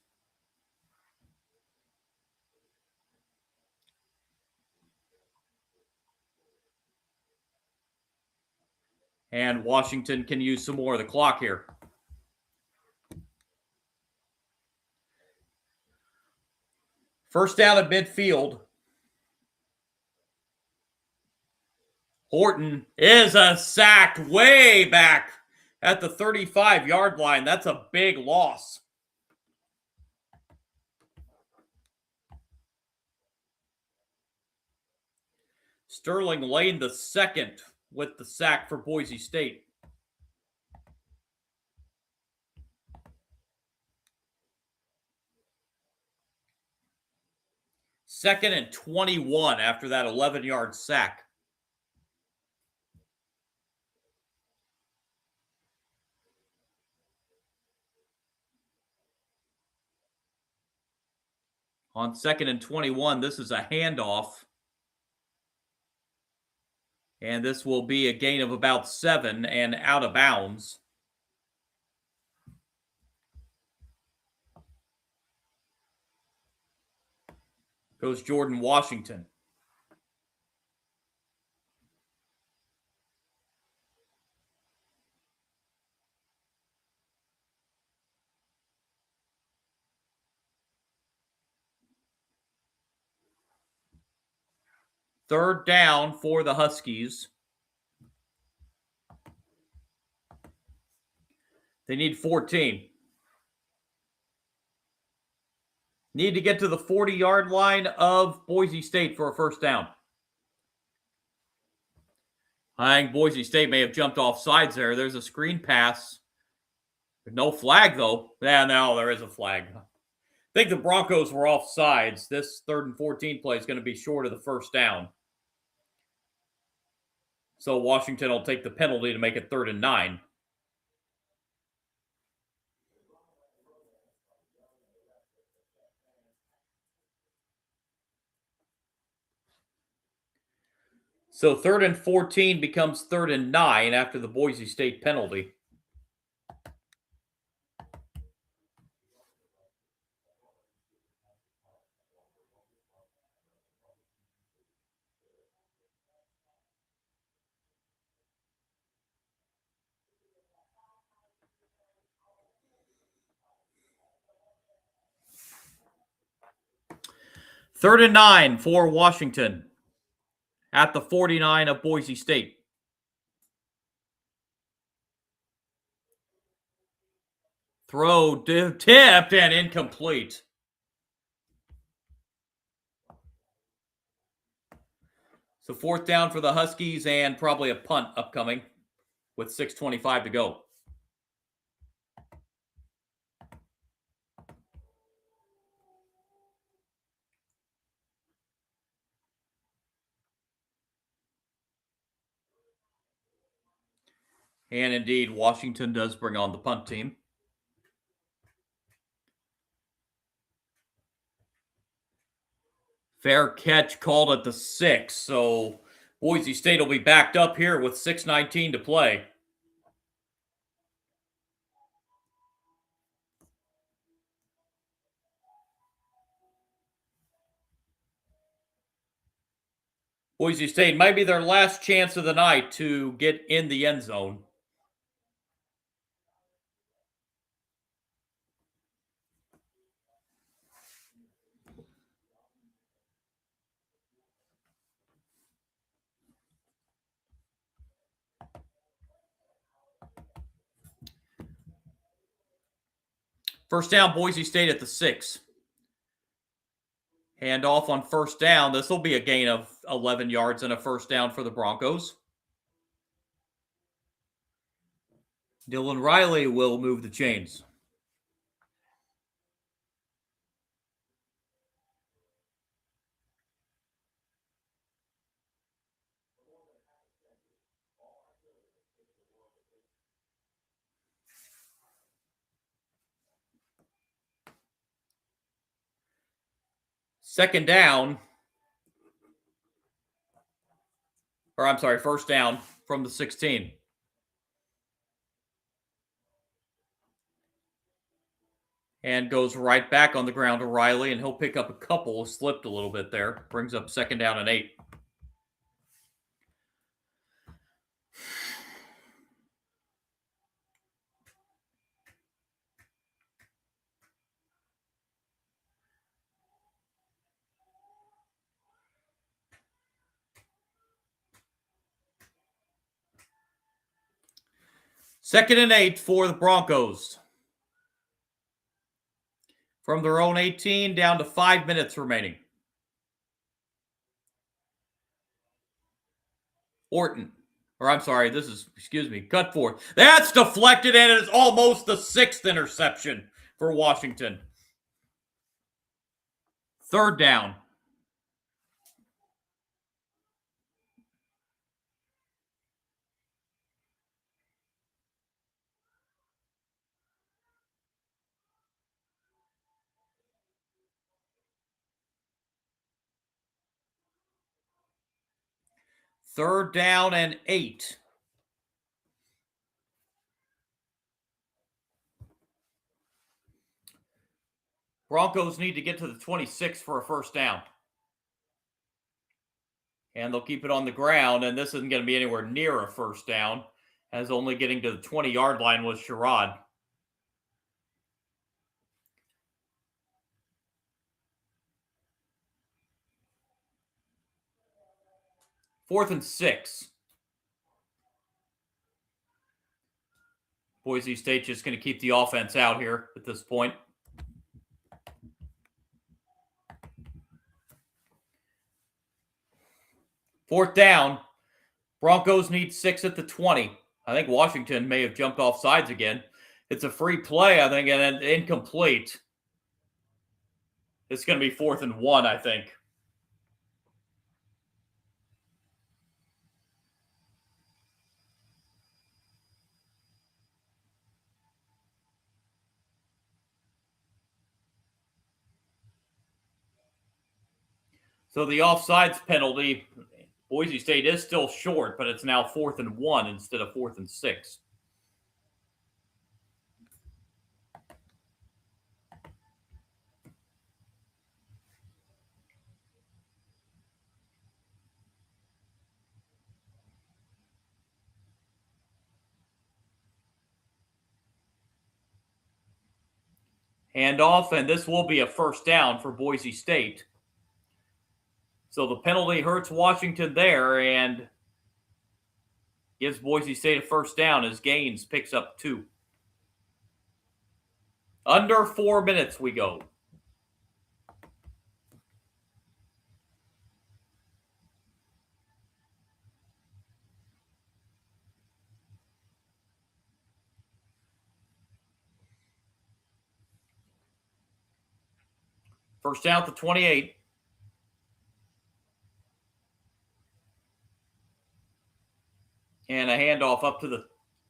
And Washington can use some more of the clock here. First down at midfield. Horton is sacked way back at the 35-yard line. That's a big loss. Sterling Lane the second with the sack for Boise State. Second and 21 after that 11-yard sack. On 2nd and 21, this is a handoff. And this will be a gain of about 7 and out of bounds. Goes Jordan Washington. Third down for the Huskies. They need 14. Need to get to the 40-yard line of Boise State for a first down. I think Boise State may have jumped off sides there. There's a screen pass. No flag, though. Yeah, no, there is a flag. I think the Broncos were off sides. This 3rd and 14 play is going to be short of the first down. So Washington will take the penalty to make it 3rd and 9. So 3rd and 14 becomes 3rd and 9 after the Boise State penalty. Third and 9 for Washington at the 49 of Boise State. Throw tipped and incomplete. So 4th down for the Huskies and probably a punt upcoming with 6:25 to go. And indeed, Washington does bring on the punt team. Fair catch called at the 6. So Boise State will be backed up here with 6:19 to play. Boise State might be their last chance of the night to get in the end zone. First down, Boise State at the 6. Hand off on first down. This will be a gain of 11 yards and a first down for the Broncos. Dylan Riley will move the chains. Second down, or I'm sorry, first down from the 16. And goes right back on the ground to Riley, and he'll pick up a couple. Slipped a little bit there. Brings up 2nd down and 8. Second and 8 for the Broncos. From their own 18 down to 5 minutes remaining. Orton. Or I'm sorry, this is, cut forth. That's deflected, and it is almost the 6th interception for Washington. 3rd down. 3rd down and 8. Broncos need to get to the 26 for a 1st down. And they'll keep it on the ground, and this isn't going to be anywhere near a 1st down, as only getting to the 20-yard line was Sherrod. 4th and 6. Boise State just going to keep the offense out here at this point. Fourth down. Broncos need 6 at the 20. I think Washington may have jumped off sides again. It's a free play, I think, and incomplete. It's going to be 4th and 1, I think. So the offsides penalty, Boise State is still short, but it's now 4th and 1 instead of 4th and 6. Handoff, and this will be a 1st down for Boise State. So the penalty hurts Washington there and gives Boise State a 1st down as Gaines picks up 2. Under 4 minutes we go. First down at the 28. And a handoff up to the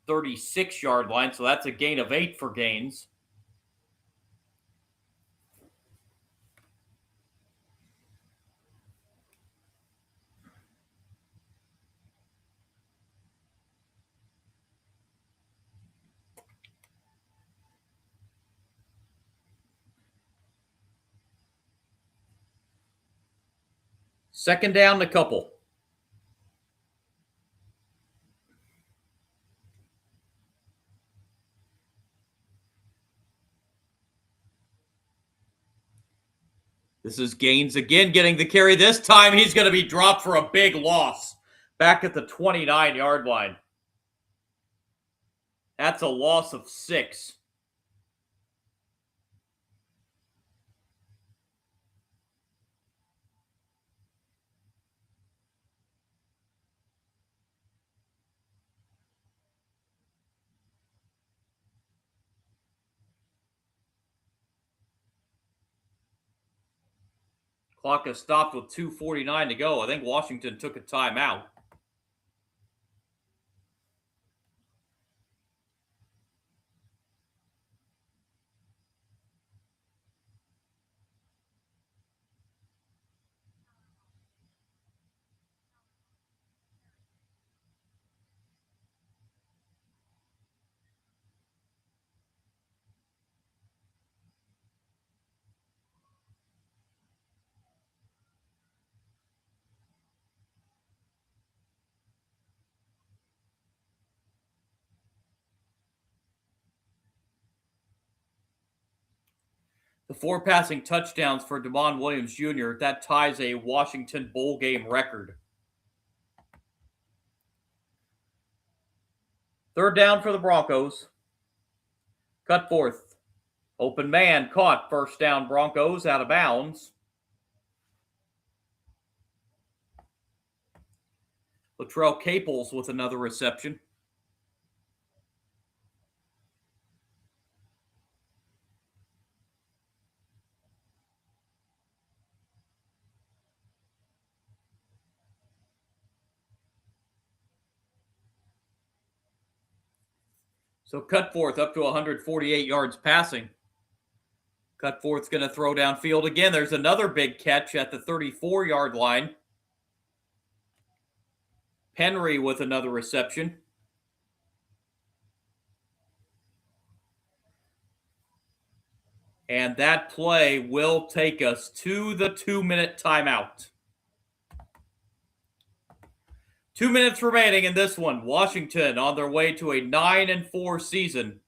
36-yard line. So that's a gain of 8 for Gaines. Second down a couple. This is Gaines again getting the carry. This time he's going to be dropped for a big loss back at the 29-yard line. That's a loss of 6. Clock is stopped with 2:49 to go. I think Washington took a timeout. The 4 passing touchdowns for Damon Williams Jr., that ties a Washington bowl game record. 3rd down for the Broncos. Cut forth. Open man caught. 1st down Broncos out of bounds. Latrell Caples with another reception. So Cutforth up to 148 yards passing. Cutforth's going to throw downfield again. There's another big catch at the 34-yard line. Henry with another reception. And that play will take us to the 2-minute timeout. 2 minutes remaining in this one. Washington on their way to a 9-4 season.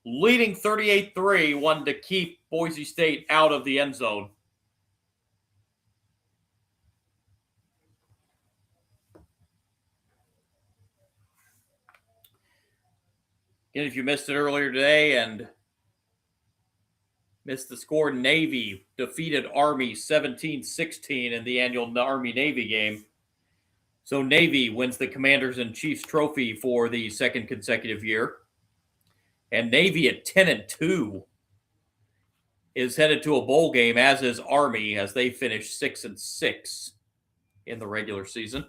Leading 38-3, wanted to keep Boise State out of the end zone. Again, if you missed it earlier today and missed the score, Navy defeated Army 17-16 in the annual Army-Navy game. So Navy wins the Commanders-in-Chiefs trophy for the second consecutive year. And Navy at 10-2 is headed to a bowl game, as is Army, as they finish 6-6 in the regular season.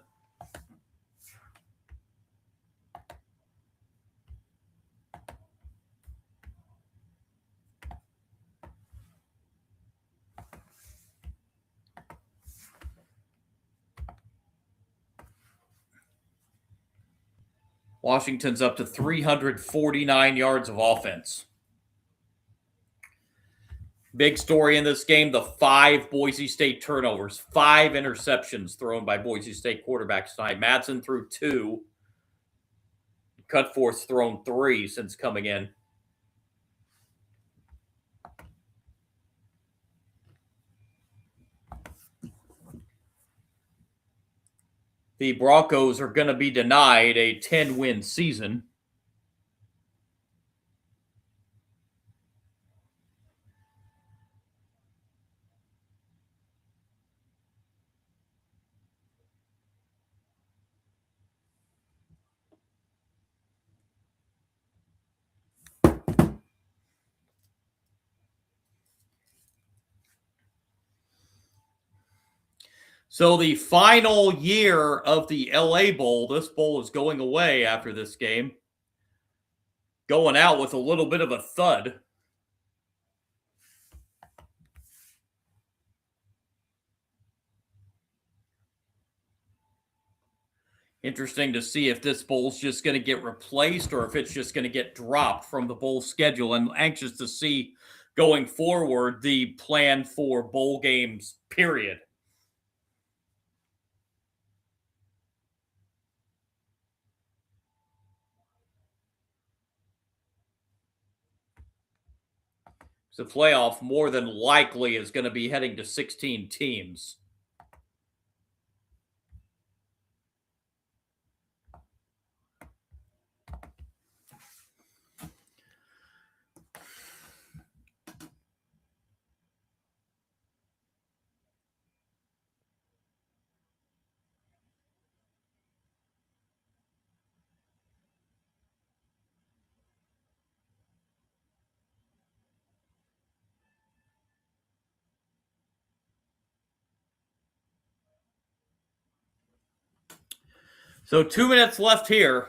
Washington's up to 349 yards of offense. Big story in this game, the 5 Boise State turnovers, 5 interceptions thrown by Boise State quarterbacks tonight. Madsen threw 2. Cutforth's thrown 3 since coming in. The Broncos are going to be denied a 10-win season. So the final year of the LA Bowl, this bowl is going away after this game. Going out with a little bit of a thud. Interesting to see if this bowl's just going to get replaced or if it's just going to get dropped from the bowl schedule. And anxious to see going forward the plan for bowl games, period. The playoff more than likely is going to be heading to 16 teams. So 2 minutes left here.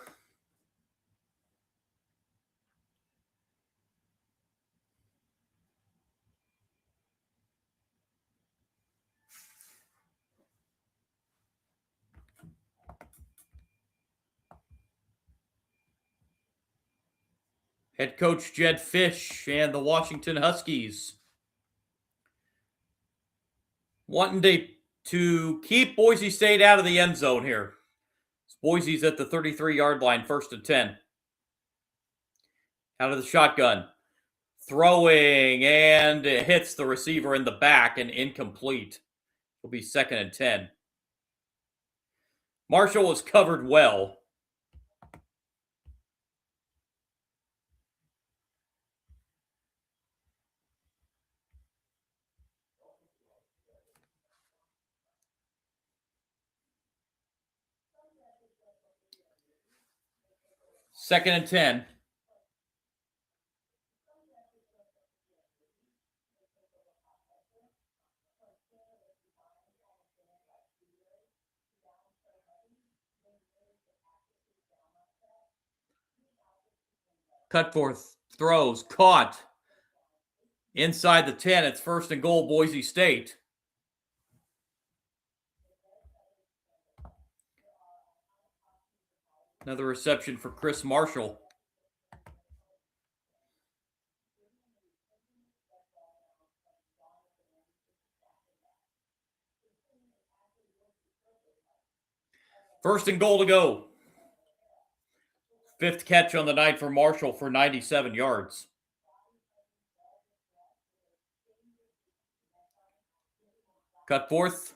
Head coach Jed Fish and the Washington Huskies wanting to keep Boise State out of the end zone here. Boise's at the 33-yard line, 1st and 10. Out of the shotgun. Throwing, and it hits the receiver in the back and incomplete. It'll be 2nd and 10. Marshall was covered well. Second and 10. Cutforth throws, caught. Inside the 10, it's 1st and goal, Boise State. Another reception for Chris Marshall. First and goal to go. Fifth catch on the night for Marshall for 97 yards. Cut forth.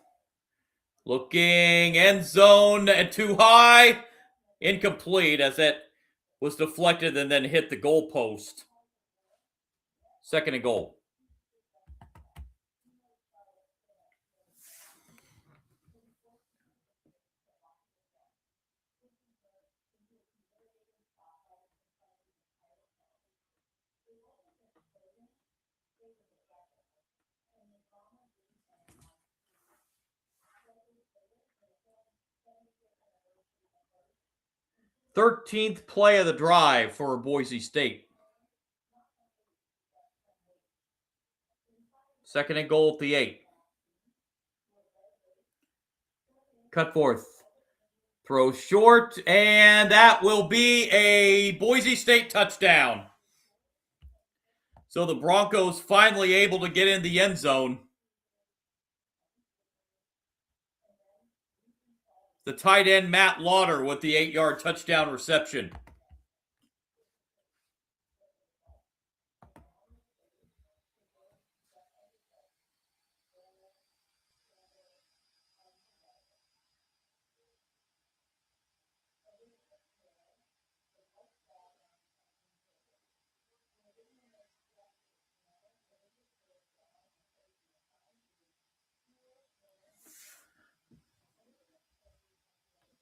Looking, end zone, and too high. Incomplete as it was deflected and then hit the goal post. Second and goal. Thirteenth play of the drive for Boise State. Second and goal at the 8. Cut forth. Throw short, and that will be a Boise State touchdown. So the Broncos finally able to get in the end zone. The tight end Matt Lauder with the 8-yard touchdown reception.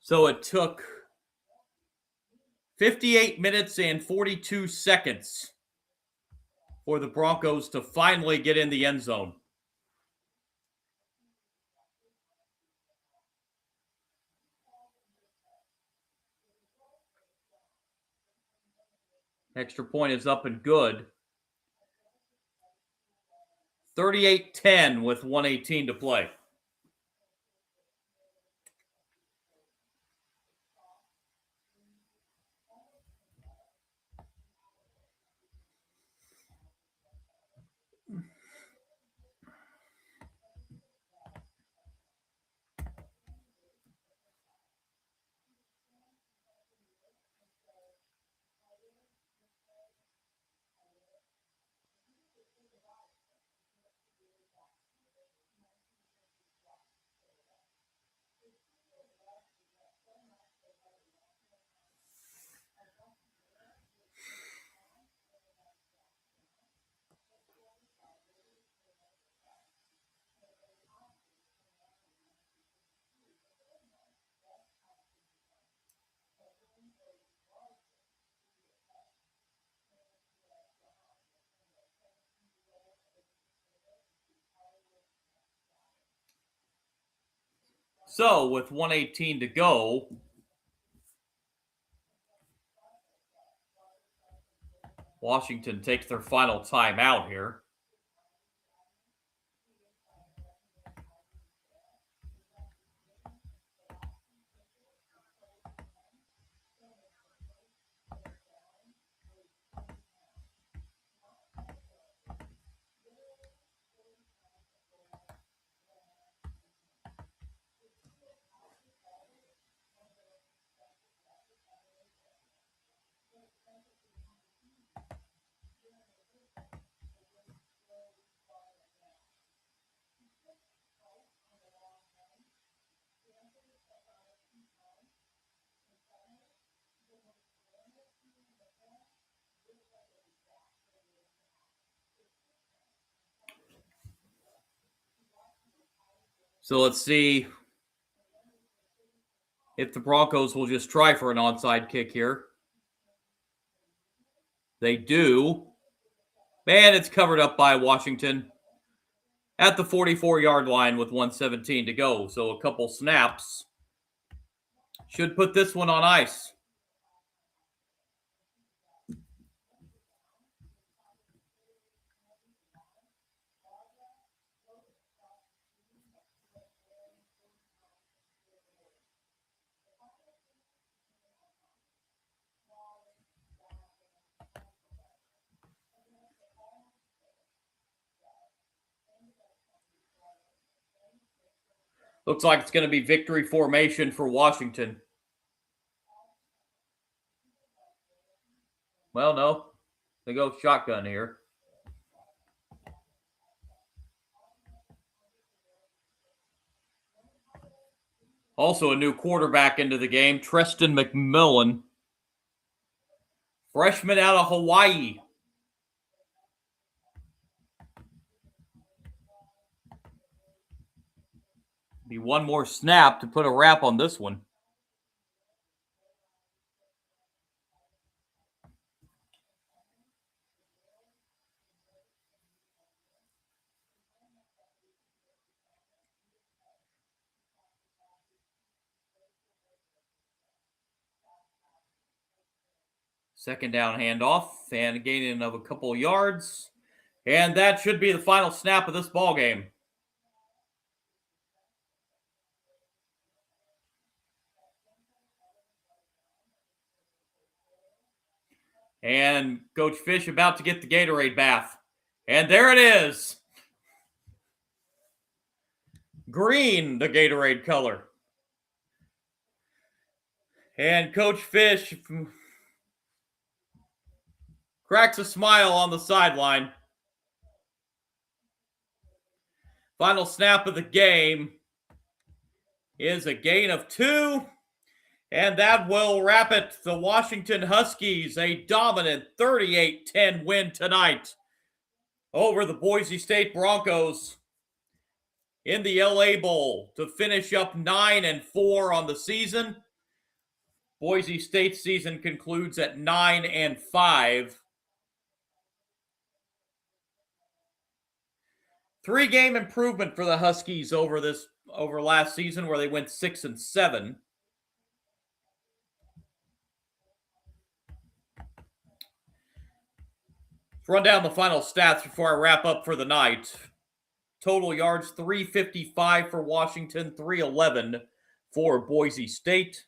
So it took 58 minutes and 42 seconds for the Broncos to finally get in the end zone. Extra point is up and good. 38-10 with 1:18 to play. So with 1:18 to go, Washington takes their final timeout here. So let's see if the Broncos will just try for an onside kick here. They do. Man, it's covered up by Washington at the 44-yard line with 1:17 to go. So a couple snaps should put this one on ice. Looks like it's going to be victory formation for Washington. Well, no. They go shotgun here. Also a new quarterback into the game, Treston McMillan. Freshman out of Hawaii. Be one more snap to put a wrap on this one. Second down handoff and gaining of a couple of yards. And that should be the final snap of this ball game. And Coach Fish about to get the Gatorade bath. And there it is. Green, the Gatorade color. And Coach Fish cracks a smile on the sideline. Final snap of the game is a gain of 2. And that will wrap it. The Washington Huskies, a dominant 38-10 win tonight over the Boise State Broncos in the LA Bowl to finish up 9-4 on the season. Boise State's season concludes at 9-5. 3-game improvement for the Huskies over last season, where they went 6-7. Let's run down the final stats before I wrap up for the night. Total yards, 355 for Washington, 311 for Boise State.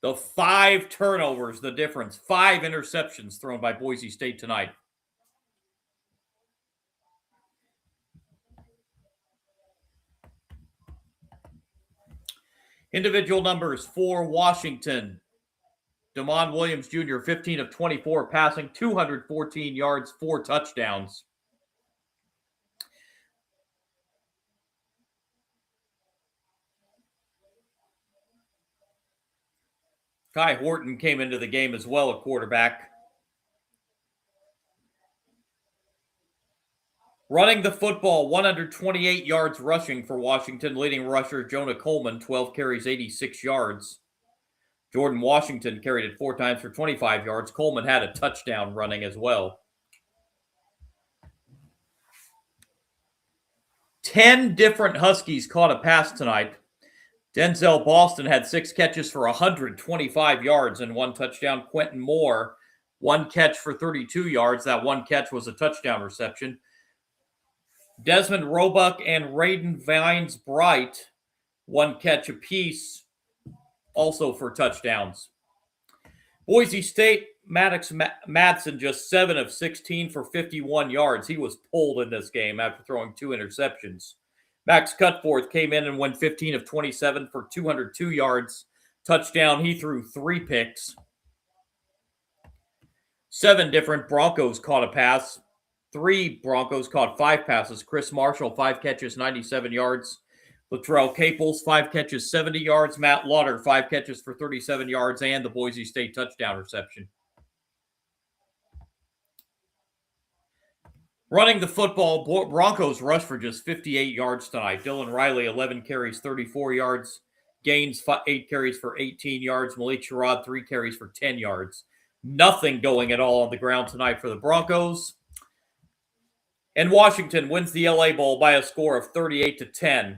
The 5 turnovers, the difference. 5 interceptions thrown by Boise State tonight. Individual numbers for Washington. Damon Williams Jr., 15 of 24 passing, 214 yards, 4 touchdowns. Kai Horton came into the game as well, a quarterback. Running the football, 128 yards rushing for Washington. Leading rusher, Jonah Coleman, 12 carries, 86 yards. Jordan Washington carried it 4 times for 25 yards. Coleman had a touchdown running as well. 10 different Huskies caught a pass tonight. Denzel Boston had 6 catches for 125 yards and 1 touchdown. Quentin Moore, 1 catch for 32 yards. That 1 catch was a touchdown reception. Desmond Roebuck and Raiden Vines Bright, 1 catch apiece, also for touchdowns. Boise State, Maddox Madsen, just 7 of 16 for 51 yards. He was pulled in this game after throwing 2 interceptions. Max Cutforth came in and went 15 of 27 for 202 yards. Touchdown, he threw 3 picks. 7 different Broncos caught a pass. 3 Broncos caught 5 passes. Chris Marshall, 5 catches, 97 yards. Latrell Caples, 5 catches, 70 yards. Matt Lauder, 5 catches for 37 yards, and the Boise State touchdown reception. Running the football, Broncos rushed for just 58 yards tonight. Dylan Riley, 11 carries, 34 yards. Gaines, 8 carries for 18 yards. Malik Sherrod, 3 carries for 10 yards. Nothing going at all on the ground tonight for the Broncos. And Washington wins the LA Bowl by a score of 38-10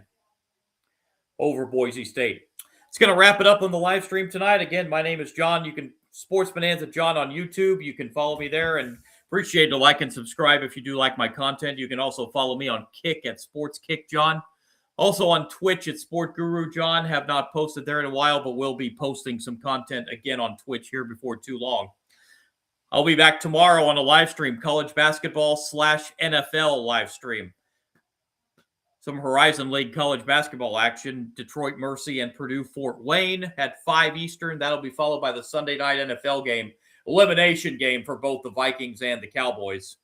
over Boise State. It's going to wrap it up on the live stream tonight. Again, my name is John. You can Sports Bonanza John on YouTube. You can follow me there, and appreciate the like and subscribe if you do like my content. You can also follow me on Kick at Sports Kick John. Also on Twitch at Sport Guru John. Have not posted there in a while, but will be posting some content again on Twitch here before too long. I'll be back tomorrow on a live stream, college basketball /NFL live stream. Some Horizon League college basketball action. Detroit Mercy and Purdue Fort Wayne at 5 Eastern. That'll be followed by the Sunday night NFL game. Elimination game for both the Vikings and the Cowboys.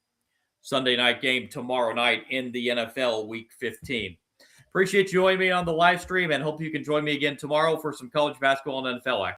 Sunday night game tomorrow night in the NFL Week 15. Appreciate you joining me on the live stream and hope you can join me again tomorrow for some college basketball and NFL action.